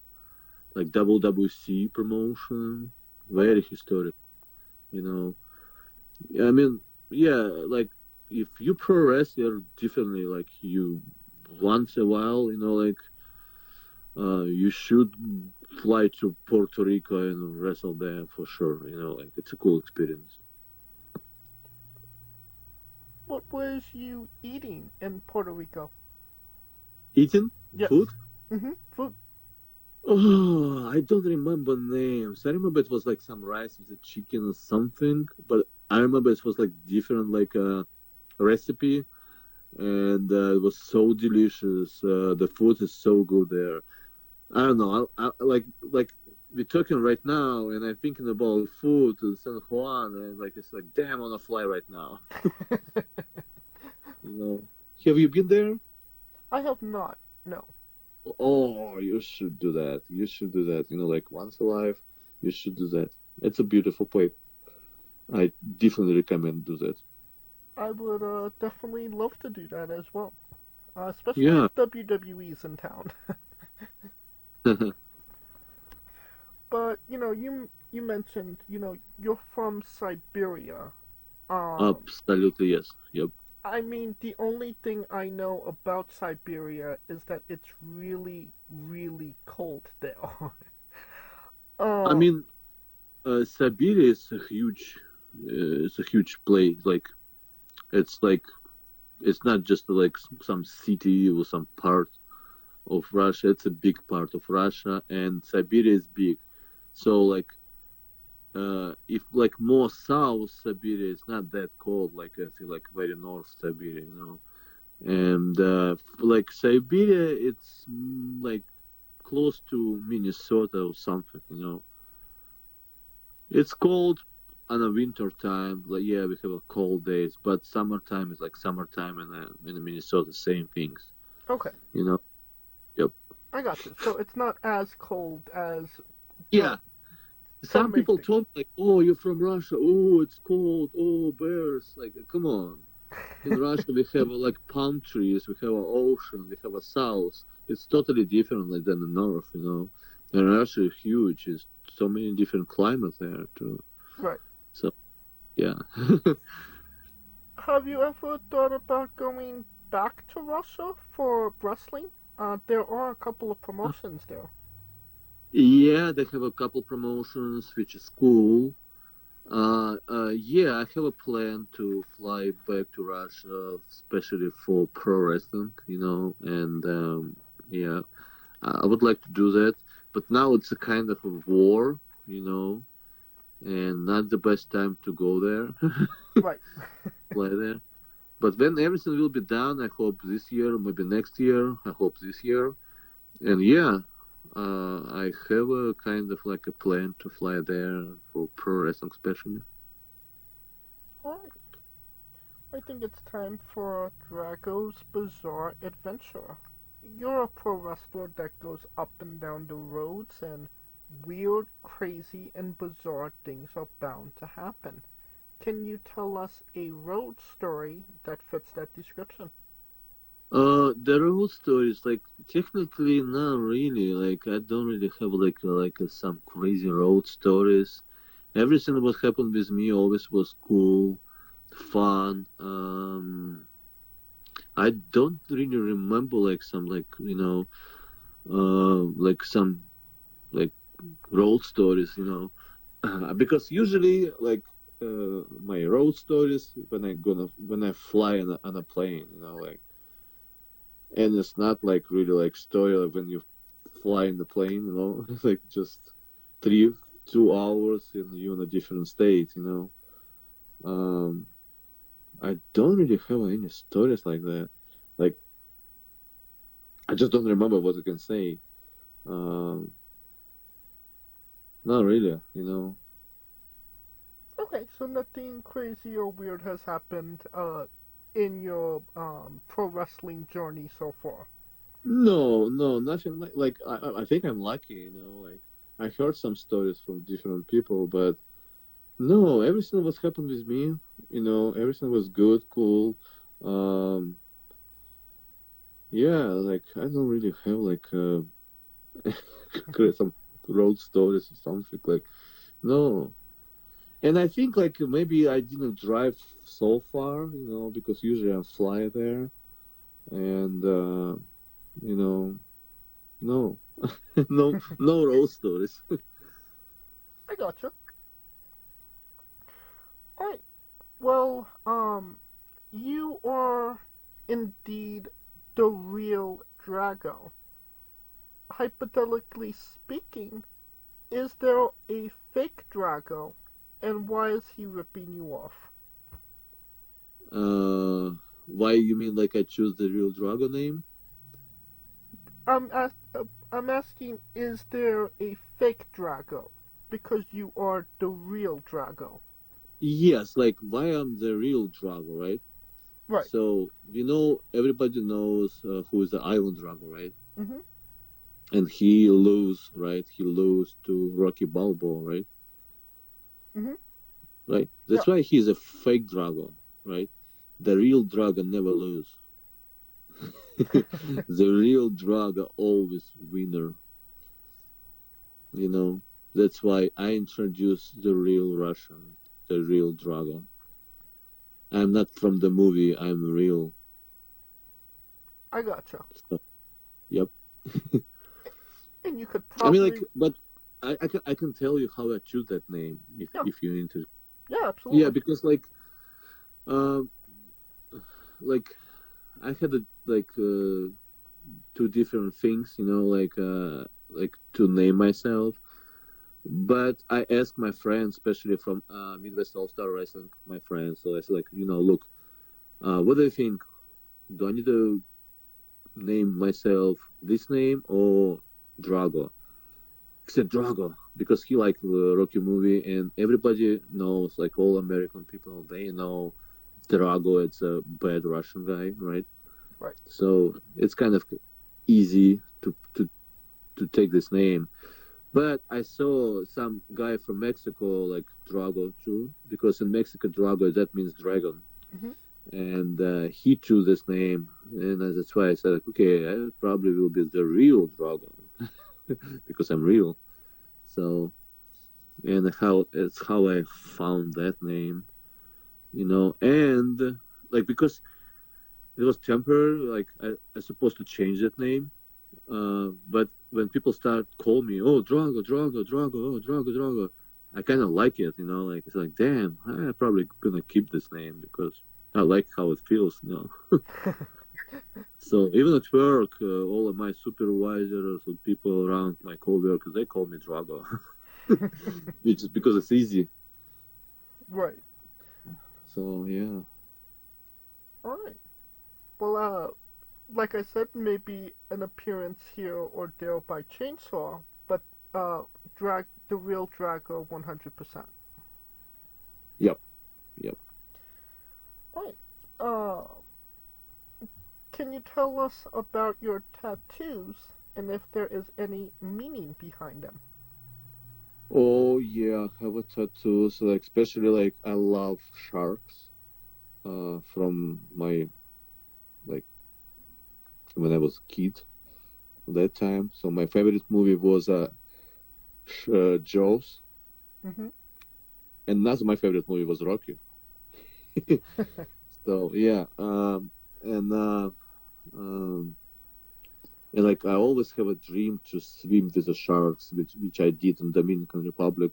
like WWC promotion, very historic, you know. I mean, yeah, like if you pro wrestler differently, like you once a while, you know, like you should fly to Puerto Rico and wrestle there for sure. You know, like it's a cool experience. What was you eating in Puerto Rico? Eating? Yes. Food? Mm-hmm. Food. Oh, I don't remember names. I remember it was like some rice with a chicken or something, but I remember it was like different, like a recipe, and it was so delicious. The food is so good there. I don't know. I like we're talking right now, and I'm thinking about food to San Juan, and like it's like damn, on a fly right now. You know, have you been there? I have not. No. Oh, you should do that. You should do that. You know, like once a life, you should do that. It's a beautiful place. I definitely recommend do that. I would definitely love to do that as well. Especially if WWE's in town. But you know, you mentioned, you know, you're from Siberia. Absolutely, yes. Yep. I mean, the only thing I know about Siberia is that it's really, really cold there. I mean, Siberia is it's a huge place. Like, it's not just like some city or some part of Russia. It's a big part of Russia, and Siberia is big. So like, if like more south Siberia, it's not that cold. Like I feel like very north Siberia, you know. And like Siberia, it's like close to Minnesota or something, you know. It's cold on a winter time. Like yeah, we have a cold days, but summertime is like summertime in Minnesota, same things, Okay, you know. Yep. I got you. So it's not as cold as Yeah. Some Some people make told me like, "Oh, you're from Russia. Oh, it's cold. Oh, bears." Like, come on. In Russia, we have like palm trees. We have an ocean. We have a south. It's totally different like, than the north, you know. And Russia is huge. There's so many different climates there too. right. So, yeah. Have you ever thought about going back to Russia for wrestling? There are a couple of promotions there. Yeah, they have a couple promotions, which is cool. Yeah, I have a plan to fly back to Russia, especially for pro wrestling, you know, and yeah, I would like to do that. But now it's a kind of a war, you know, and not the best time to go there, Right. fly there. But when everything will be done, I hope this year, maybe next year, I hope this year. And yeah, I have a kind of like a plan to fly there for pro wrestling, especially. Alright. I think it's time for Drago's Bizarre Adventure. You're a pro wrestler that goes up and down the roads, and weird, crazy, and bizarre things are bound to happen. Can you tell us a road story that fits that description? The road stories, like technically not really. Like I don't really have some crazy road stories. Everything what happened with me always was cool, fun. I don't really remember like some like you know, like some like road stories, you know, because usually like my road stories when I fly on a plane, you know, like. And it's not like really like story like when you fly in the plane, you know, it's like just 2 hours and you're in a different state, you know. I don't really have any stories like that. Like I just don't remember what I can say. Not really, you know. Okay, so nothing crazy or weird has happened in your pro wrestling journey so far. No, nothing like I think I'm lucky, you know. Like I heard some stories from different people, but no, everything was happened with me. You know, everything was good, cool. Um, yeah, like I don't really have like some road stories or something like no. And I think like maybe I didn't drive so far, you know, because usually I fly there, and you know, no, no road stories. I gotcha. Alright. Well, you are indeed the real Drago. Hypothetically speaking, is there a fake Drago, and why is he ripping you off? Why you mean like I choose the real Drago name? I'm asking, is there a fake Drago? Because you are the real Drago. Yes, like why I'm the real Drago, right? Right. So you know, everybody knows who is the Island Drago, right? Mhm. And he lose, right? He lose to Rocky Balboa, right? Mhm. Right. That's why he's a fake Drago, right? The real Drago never lose. The real Drago always winner. You know, that's why I introduced the real Russian, the real Drago. I'm not from the movie. I'm real. I gotcha. So, yep. And you could I probably... mean, like, but I can tell you how I choose that name if you're into. Yeah, absolutely. Yeah, because like I had two different things, you know, like to name myself. But I asked my friends, especially from Midwest All Star Wrestling, my friends. So I said, like, you know, look, what do you think? do I need to name myself this name or Drago? He said Drago because he liked the Rocky movie, and everybody knows, like all American people, they know Drago. It's a bad Russian guy, right? Right. So it's kind of easy to take this name. But I saw some guy from Mexico, like Drago too, because in Mexico, Drago, that means dragon. Mhm. And he chose this name, and that's why I said, okay, I probably will be the real Drago because I'm real. So, and it's how I found that name, and like because it was temporary, like I supposed to change that name, but when people start calling me, oh Drago, Drago, Drago, oh Drago, I kind of like it, like it's like, damn, I'm probably gonna keep this name because I like how it feels, So even at work, all of my supervisors and people around my coworkers, they call me Drago, which is because it's easy. Right. So yeah. All right. Well, like I said, maybe an appearance here or there by Chainsaw, but the real Drago 100%. Yep. Right. Can you tell us about your tattoos and if there is any meaning behind them? Oh yeah, I have a tattoo. So like, especially like I love sharks. From my when I was a kid at that time. So my favorite movie was Jaws, Mm-hmm. and that's my favorite movie was Rocky. So yeah, and like I always have a dream to swim with the sharks, which I did in Dominican Republic,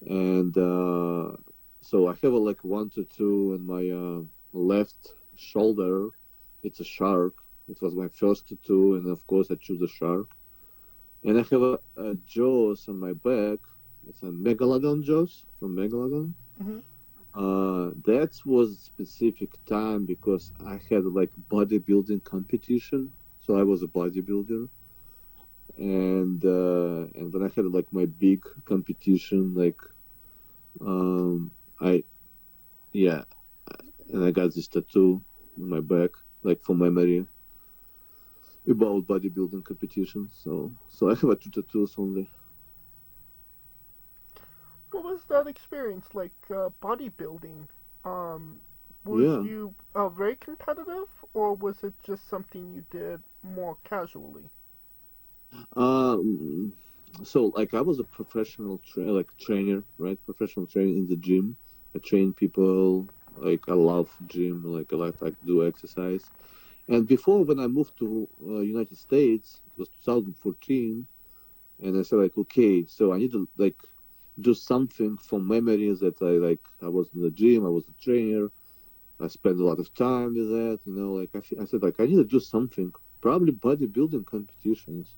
and so I have like 1 tattoo in my left shoulder. It's a shark. It was my first tattoo, and of course I choose a shark. And I have a Jaws on my back. It's a Megalodon Jaws from Megalodon. Mm-hmm. That was a specific time because I had like bodybuilding competition, so I was a bodybuilder. And when I had like my big competition, like and I got this tattoo on my back, like for memory about bodybuilding competition. So I have 2 tattoos only. What was that experience like, bodybuilding? Was you very competitive, or was it just something you did more casually? So like I was a professional trainer, right? Professional trainer in the gym. I train people. Like I love gym. Like I like to do exercise. And before, when I moved to United States, it was 2014, and I said like, okay, so I need to like do something for memories that I was in the gym, I was a trainer, I spent a lot of time with that, like I said like I need to do something, probably bodybuilding competitions.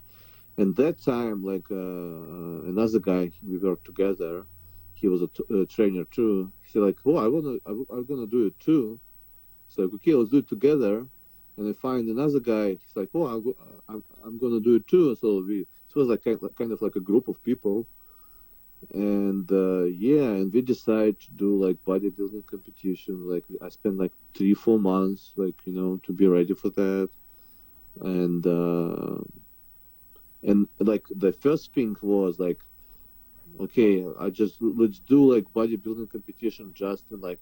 And that time, like another guy we worked together, he was a trainer too. He said like, oh, I'm gonna do it too. So like, okay, let's do it together. And I find another guy. He's like, oh, I'm gonna do it too. So it was like kind of like a group of people. And and we decided to do like bodybuilding competition. Like I spent like 3-4 months, like to be ready for that. And like the first thing was like, okay, let's do like bodybuilding competition just in my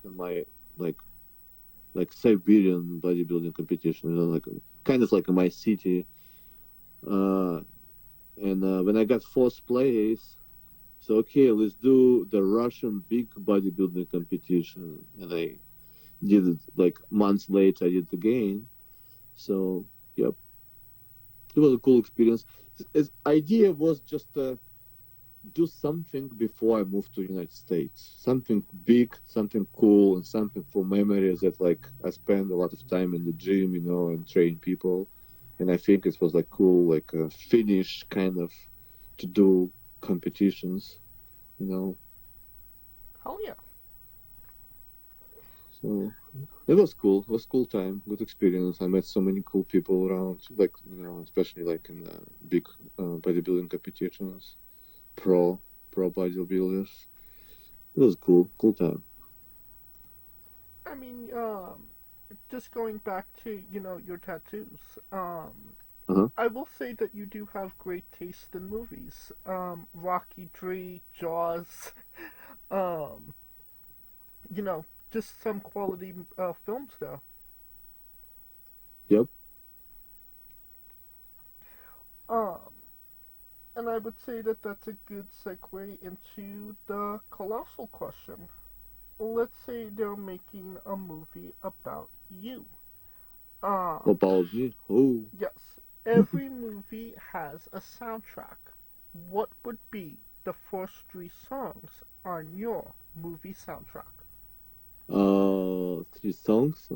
like Siberian bodybuilding competition, like kind of like in my city. And when I got 4th place, so okay, let's do the Russian big bodybuilding competition, and I did it like months later. I did it again. So yep, it was a cool experience. His idea was just to do something before I moved to the United States. Something big, something cool, and something for memories that like I spend a lot of time in the gym, and train people. And I think it was like cool, like a finish kind of to do competitions, Hell yeah. So It was cool. It was cool time, good experience. I met so many cool people around, like, especially like in big bodybuilding competitions, pro bodybuilders. It was cool time. I mean, just going back to, your tattoos, I will say that you do have great taste in movies. Rocky III, Jaws, just some quality films there. Yep. And I would say that that's a good segue into the colossal question. Let's say they're making a movie about you. About me? Oh. Yes. Every movie has a soundtrack. What would be the first 3 songs on your movie soundtrack? 3 songs? I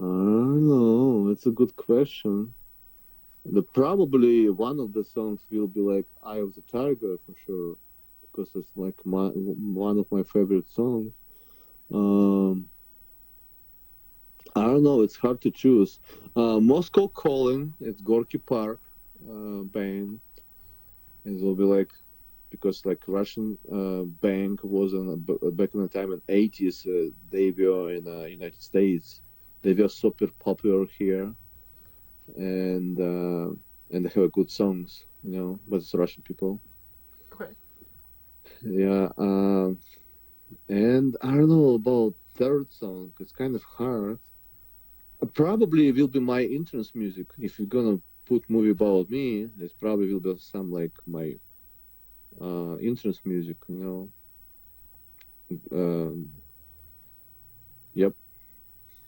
don't know. It's a good question. Probably one of the songs will be like "Eye of the Tiger" for sure, because it's like one of my favorite songs. I don't know. It's hard to choose. Moscow Calling. It's Gorky Park band. It will be like, because like Russian bank was back in the time in 80s. They were in the United States. They were super popular here, and they have good songs, but it's Russian people. Okay. Yeah, and I don't know about third song. It's kind of hard. Probably it will be my entrance music. If you're gonna put movie about me, it probably will be some like my entrance music, Yep.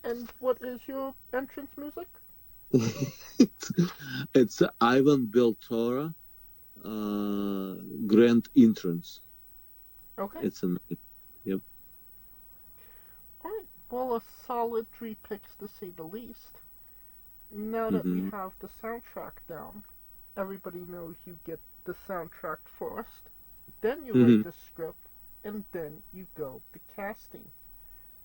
And what is your entrance music? It's Ivan Beltora, Grand Entrance. Okay. Yep. Alright, well, a solid 3 picks to say the least. Now that we have the soundtrack down, everybody knows you get the soundtrack first, then you write the script, and then you go to casting.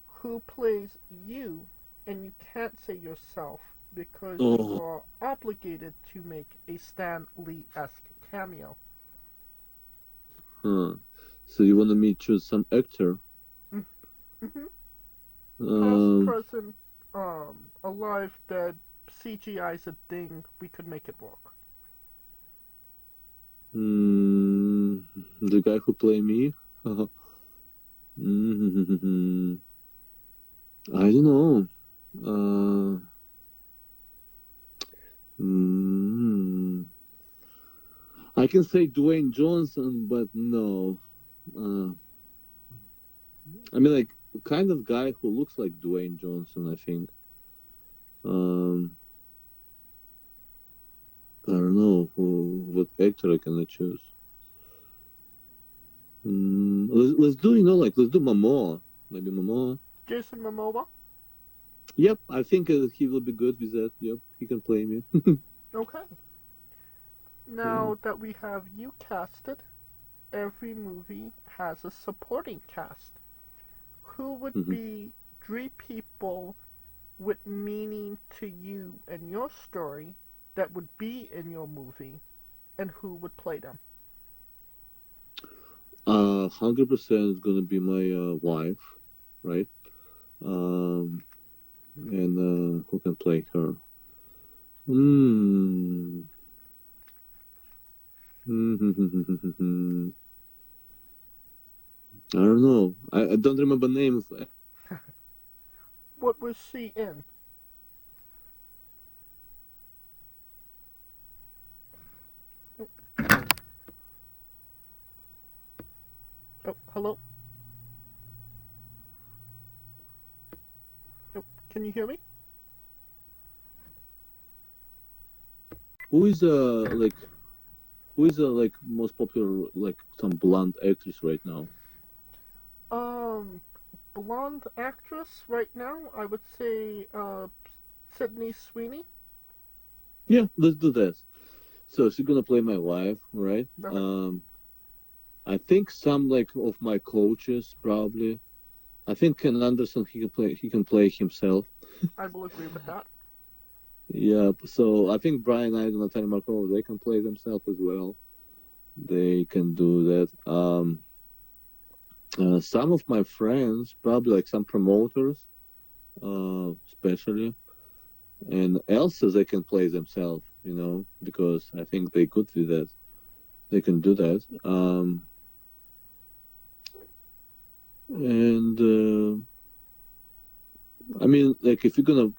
Who plays you, and you can't say yourself because you are obligated to make a Stan Lee-esque cameo. So you want me to choose some actor? Past, present, alive, dead, CGI's a thing, we could make it work. The guy who played me? I don't know. I can say Dwayne Johnson, but no. I mean, like, kind of guy who looks like Dwayne Johnson, I think. I don't know what actor I can choose. Let's do Momoa. Maybe Momoa. Jason Momoa? Yep, I think he will be good with that. Yep, he can play me. Okay. Now that we have you casted, every movie has a supporting cast. Who would be 3 people with meaning to you and your story that would be in your movie, and who would play them? 100% is gonna be my wife, right? And who can play her? I don't know. I don't remember names. What was she in? Oh, hello? Oh, can you hear me? Who is most popular, like, some blonde actress right now? Blonde actress right now, I would say Sydney Sweeney. Yeah, let's do this. So she's gonna play my wife, right? I think some like of my coaches probably. I think Ken Anderson he can play himself. I will agree with that. Yeah, so I think Brian Knight and Natalia Markova, they can play themselves as well. They can do that. Some of my friends, probably like some promoters, especially, and Elsa, they can play themselves, because I think they could do that. They can do that. I mean, like, if you're gonna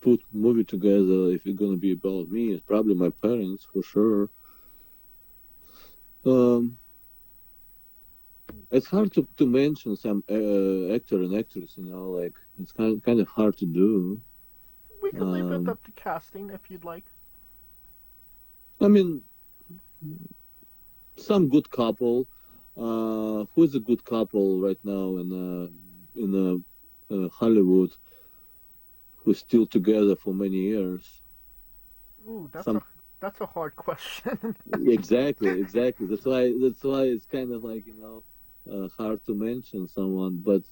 put movie together, if it's gonna be about me, it's probably my parents for sure. It's hard to mention some actor and actress, like it's kind of hard to do. We can leave it up to casting if you'd like. I mean, some good couple. Who's a good couple right now in Hollywood? Who's still together for many years? Ooh, that's a hard question. Exactly. That's why it's kind of like hard to mention someone, but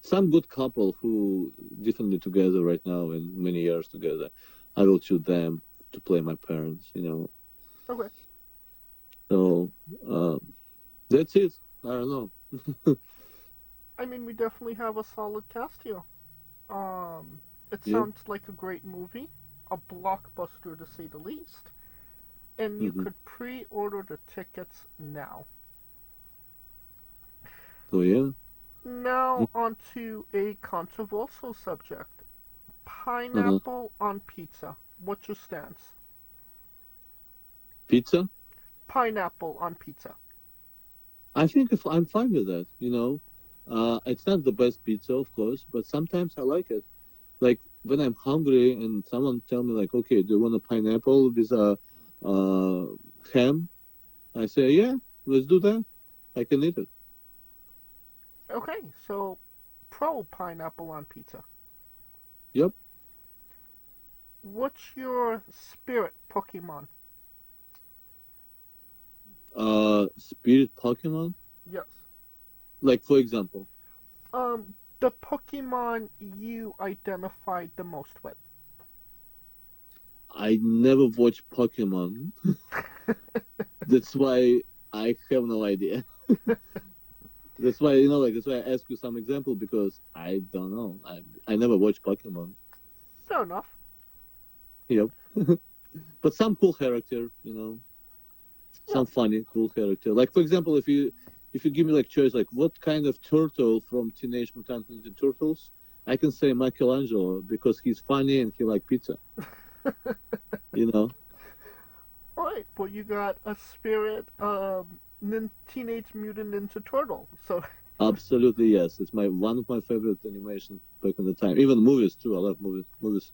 some good couple who definitely together right now and many years together. I will choose them to play my parents. Okay. So that's it. I don't know. I mean, we definitely have a solid cast here. It Yeah. sounds like a great movie, a blockbuster to say the least, and you could pre-order the tickets now. So yeah. Now onto a controversial subject: pineapple on pizza. What's your stance? Pizza? Pineapple on pizza. I think if I'm fine with that. It's not the best pizza, of course, but sometimes I like it. Like when I'm hungry and someone tell me like, okay, do you want a pineapple with a ham? I say, yeah, let's do that. I can eat it. Okay, so pro pineapple on pizza. Yep. What's your spirit Pokemon? Spirit Pokemon? Yes. Like, for example? The Pokemon you identified the most with. I never watched Pokemon. That's why I have no idea. That's why, that's why I ask you some example, because I don't know. I never watched Pokemon. Fair enough. Yep. But some cool character, some funny, cool character. Like, for example, if you give me like choice, like what kind of turtle from Teenage Mutant Ninja Turtles, I can say Michelangelo because he's funny and he like pizza. Alright, well you got a spirit Teenage Mutant Ninja Turtle, so... Absolutely, yes. It's one of my favorite animations back in the time. Even movies too, I love movies.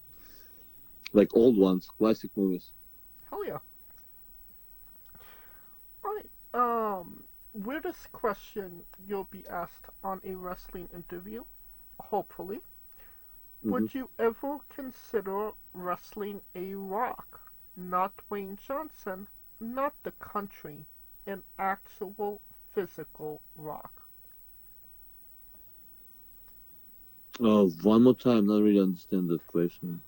Like old ones, classic movies. Hell yeah. Alright, weirdest question you'll be asked on a wrestling interview, hopefully. Would you ever consider wrestling a Rock? Not Dwayne Johnson, not the country, an actual physical Rock. One more time, not really understand that question.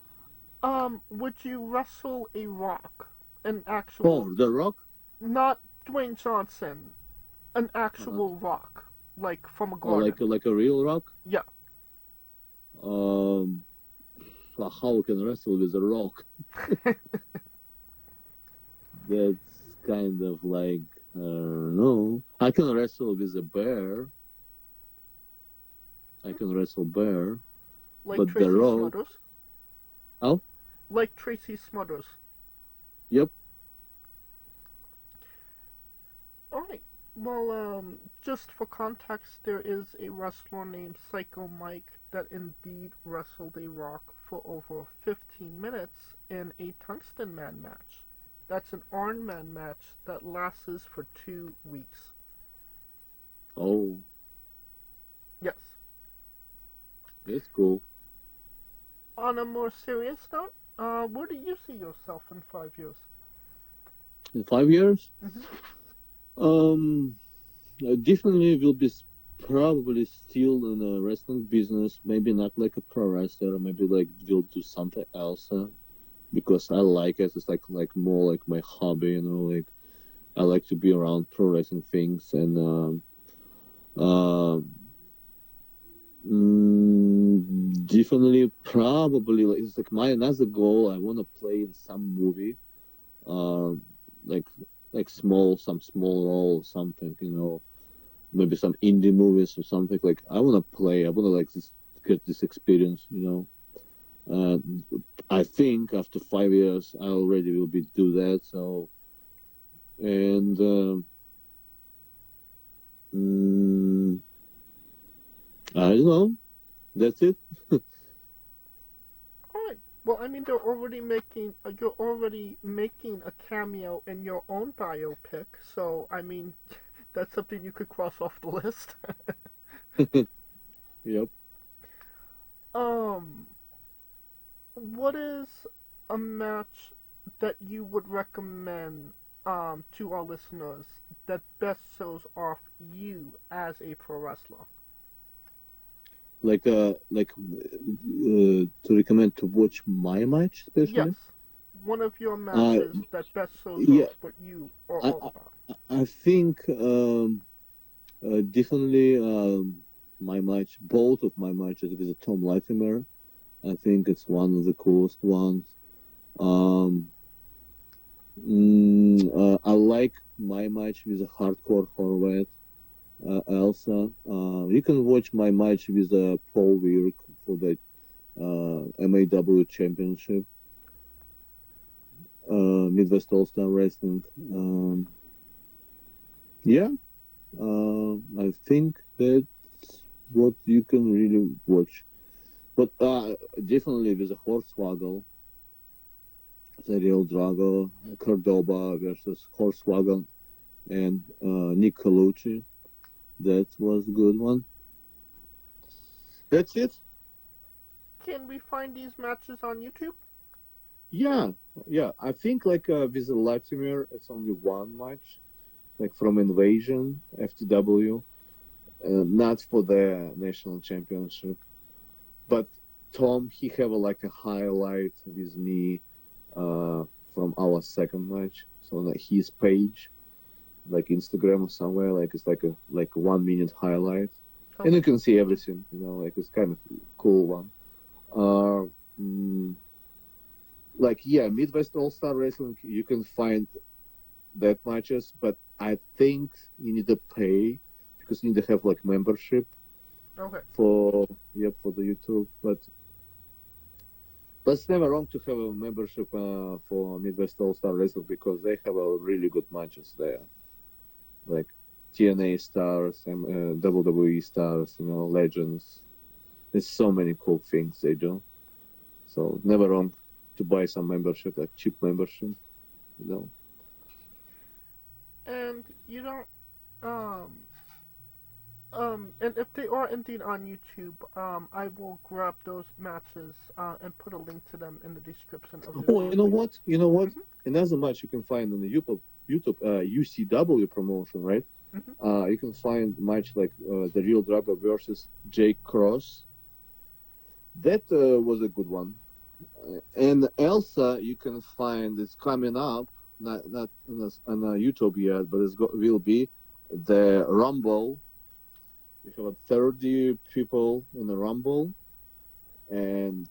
Would you wrestle a Rock? An actual... Oh, The Rock? Not Dwayne Johnson, an actual Rock, like from a garden. Like a real Rock? Yeah. How can wrestle with a Rock? That's kind of like, I don't know. I can wrestle with a bear. I can wrestle bear. Like but Tracy The Rock... Smothers? Oh? Like Tracy Smothers. Yep. Alright. Well, just for context, there is a wrestler named Psycho Mike that indeed wrestled a Rock for over 15 minutes in a Tungsten Man match. That's an Iron Man match that lasts for 2 weeks. Oh. Yes. That's cool. On a more serious note, where do you see yourself in 5 years? In 5 years? Definitely will be probably still in the wrestling business. Maybe not like a pro wrestler. Maybe like will do something else because I like it. It's like more like my hobby. You know, like I like to be around pro wrestling things and. Definitely, probably like it's like my another goal. I want to play in some movie, like some small role or something. You know, maybe some indie movies or something. Like I want to play. I want to like get this experience. You know, I think after 5 years, I already will be do that. So, and. I don't know. That's it. Alright. Well, I mean, you're already making a cameo in your own biopic, so, I mean, that's something you could cross off the list. Yep. What is a match that you would recommend to our listeners that best shows off you as a pro wrestler? To recommend to watch my match, especially. Yes, one of your matches that best shows off what you are all about. I think definitely my match, both of my matches with Thom Latimer. I think it's one of the coolest ones. I like my match with a hardcore Horvat. Elsa. You can watch my match with Paul Wirk for the MAW Championship, Midwest All-Star Wrestling. I think that's what you can really watch. But definitely with a Hornswoggle, the Real Drago, Cordoba versus Hornswoggle, and Nick Colucci. That was a good one. That's it. Can we find these matches on YouTube? Yeah. I think like with the Latimer, it's only one match, like from Invasion, FTW, not for the national championship. But Tom, he have like a highlight with me from our second match, so on his page. Like Instagram or somewhere, like it's like a 1 minute highlight, and you can see everything. You know, like it's kind of cool one. Midwest All Star Wrestling, you can find that matches, but I think you need to pay because you need to have like membership. Okay. For the YouTube, but it's never wrong to have a membership for Midwest All Star Wrestling because they have a really good matches there. Like TNA stars and WWE stars, you know, legends. There's so many cool things they do. So never wrong to buy some membership, like cheap membership, you know. And you don't, and if they are indeed on YouTube, I will grab those matches and put a link to them in the description of the video. You know what? Mm-hmm. Another match you can find on the YouTube UCW promotion, right? Mm-hmm. You can find match like the Real Drago versus Jake Cross. That was a good one. And Elsa, you can find it's coming up, not on YouTube yet, but will be the Rumble. We have 30 people in the Rumble, and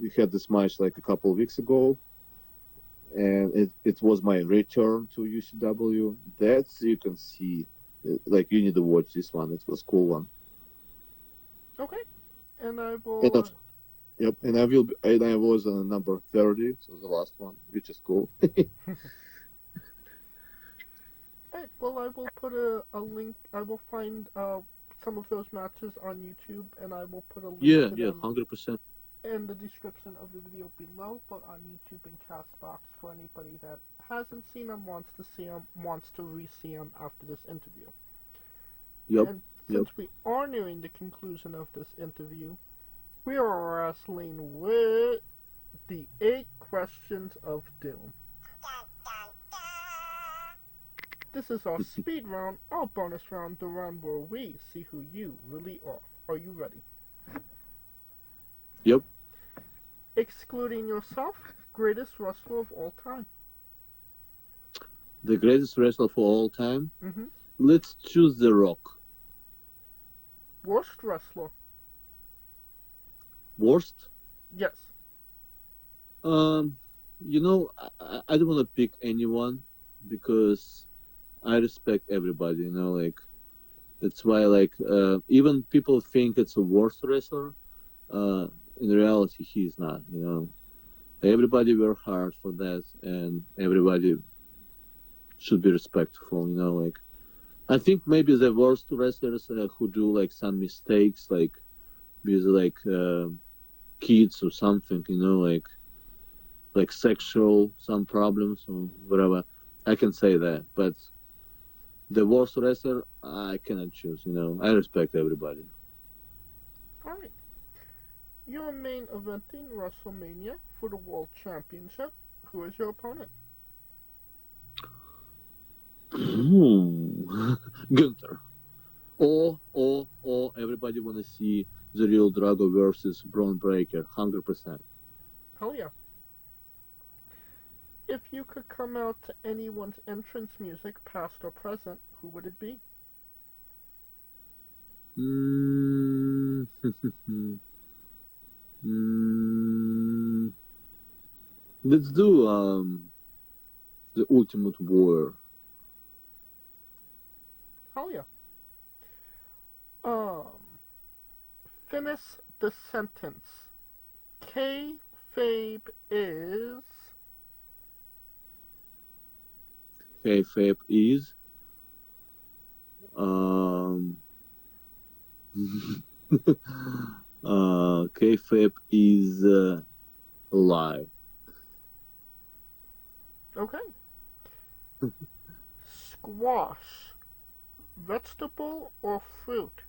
we had this match like a couple of weeks ago. And it was my return to UCW. That's you can see, like you need to watch this one. It was a cool one. Okay, and I will. And I was on number 30, so the last one, which is cool. Alright, well I will put a link. I will find some of those matches on YouTube, and I will put a link to them 100%. in the description of the video below, but on YouTube and Castbox for anybody that hasn't seen them, wants to see them, wants to re-see them after this interview. Yep. And since we are nearing the conclusion of this interview, we are wrestling with the 8 questions of doom. This is our speed round, our bonus round, the round where we see who you really are. Are you ready? Yep. Excluding yourself, greatest wrestler of all time. The greatest wrestler for all time? Mm-hmm. Let's choose The Rock. Worst wrestler. Worst? Yes. You know, I don't want to pick anyone because I respect everybody, you know, like, that's why, like, even people think it's a worst wrestler, in reality, he's not, you know. Everybody work hard for that, and everybody should be respectful, you know, like, I think maybe the worst wrestlers who do, like, some mistakes, like, with, like, kids or something, you know, like sexual, some problems or whatever, I can say that, but the worst wrestler, I cannot choose, you know. I respect everybody. Alright. You're main eventing WrestleMania for the World Championship. Who is your opponent? Gunther. Or everybody want to see the Real Drago versus Braun Breaker, 100%. Hell yeah. If you could come out to anyone's entrance music, past or present, who would it be? Let's do the Ultimate Warrior. Hell yeah. Finish the sentence. Kayfabe is... Kayfabe is kayfabe is a lie. Okay. Squash. Vegetable or fruit?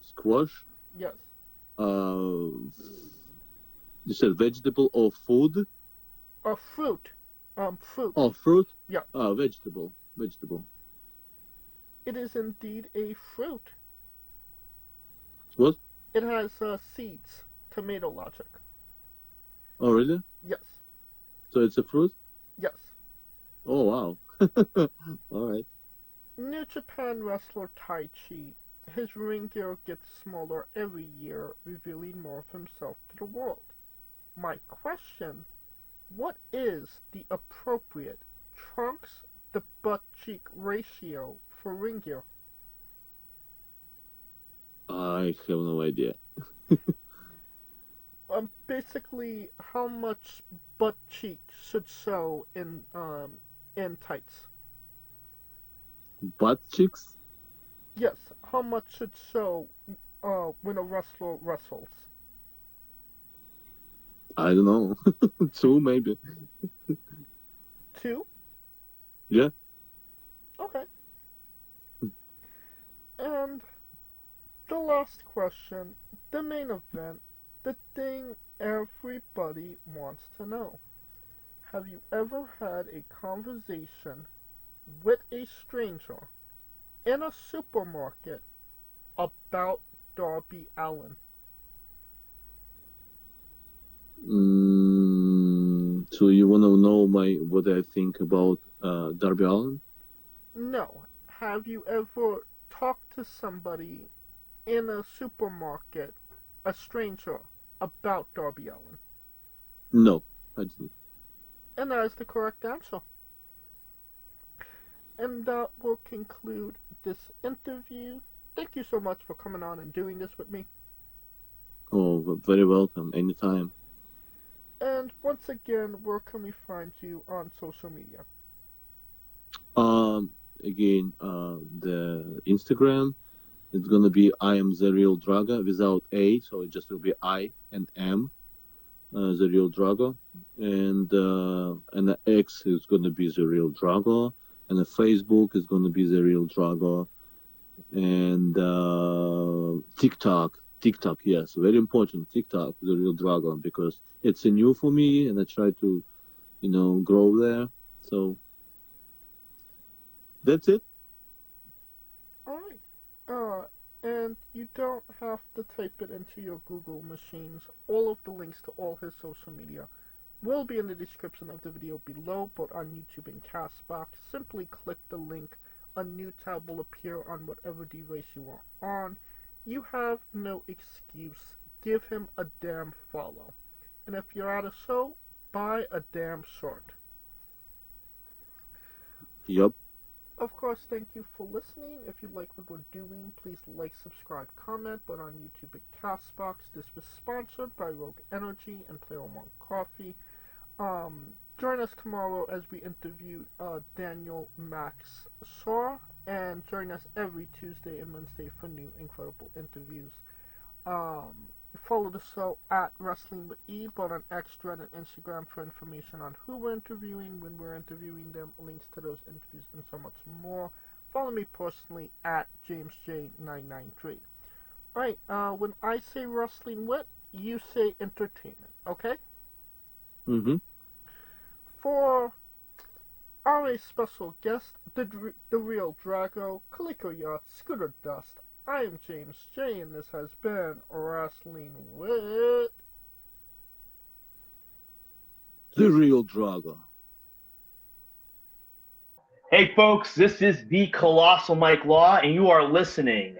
Squash? Yes. You said vegetable or food? Fruit. Fruit. Oh, fruit? Yeah. Vegetable. Vegetable. It is indeed a fruit. What? It has seeds. Tomato logic. Oh, really? Yes. So it's a fruit? Yes. Oh, wow. All right. New Japan wrestler Tai Chi. His ring gear gets smaller every year, revealing more of himself to the world. My question, what is the appropriate trunks to butt cheek ratio for ring gear? I have no idea. Basically, how much butt cheek should show in tights? Butt cheeks? Yes, how much should show when a wrestler wrestles? I don't know. 2 maybe. 2? Yeah. Okay. And the last question, the main event, the thing everybody wants to know. Have you ever had a conversation with a stranger in a supermarket about Darby Allin? So you want to know what I think about Darby Allin? No. Have you ever talked to somebody in a supermarket, a stranger, about Darby Allin? No, I didn't. And that is the correct answer. And that will conclude this interview. Thank you so much for coming on and doing this with me. Oh, very welcome. Anytime. And once again, where can we find you on social media? Again, the Instagram, it's gonna be I am the Real Drago without A, so it just will be I and M, the Real Drago, and the X is gonna be the Real Drago, and the Facebook is gonna be the Real Drago, and TikTok, yes, very important, TikTok, the Real Drago, because it's new for me, and I try to, grow there. So That's it. Alright. And you don't have to type it into your Google machines. All of the links to all his social media will be in the description of the video below, both on YouTube and Castbox. Simply click the link. A new tab will appear on whatever device you are on. You have no excuse. Give him a damn follow. And if you're at a show, buy a damn shirt. Yup. Of course, thank you for listening. If you like what we're doing, please like, subscribe, comment. But on YouTube and Castbox, this was sponsored by Rogue Energy and Player One Coffee. Join us tomorrow as we interview Daniel Max Shaw, and join us every Tuesday and Wednesday for new incredible interviews. Follow the show at Wrestling with E, both on X, Thread, and Instagram for information on who we're interviewing, when we're interviewing them, links to those interviews, and so much more. Follow me personally at JamesJ993. Alright, when I say Wrestling Wit, you say entertainment, okay? Mm-hmm. For our special guest, the Real Drago, Calico Yacht, Scooter Dust, I am James J, and this has been Wrestling with The Real Drago. Hey folks, this is the Colossal Mike Law, and you are listening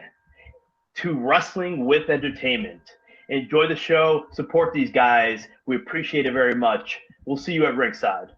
to Wrestling with Entertainment. Enjoy the show, support these guys. We appreciate it very much. We'll see you at ringside.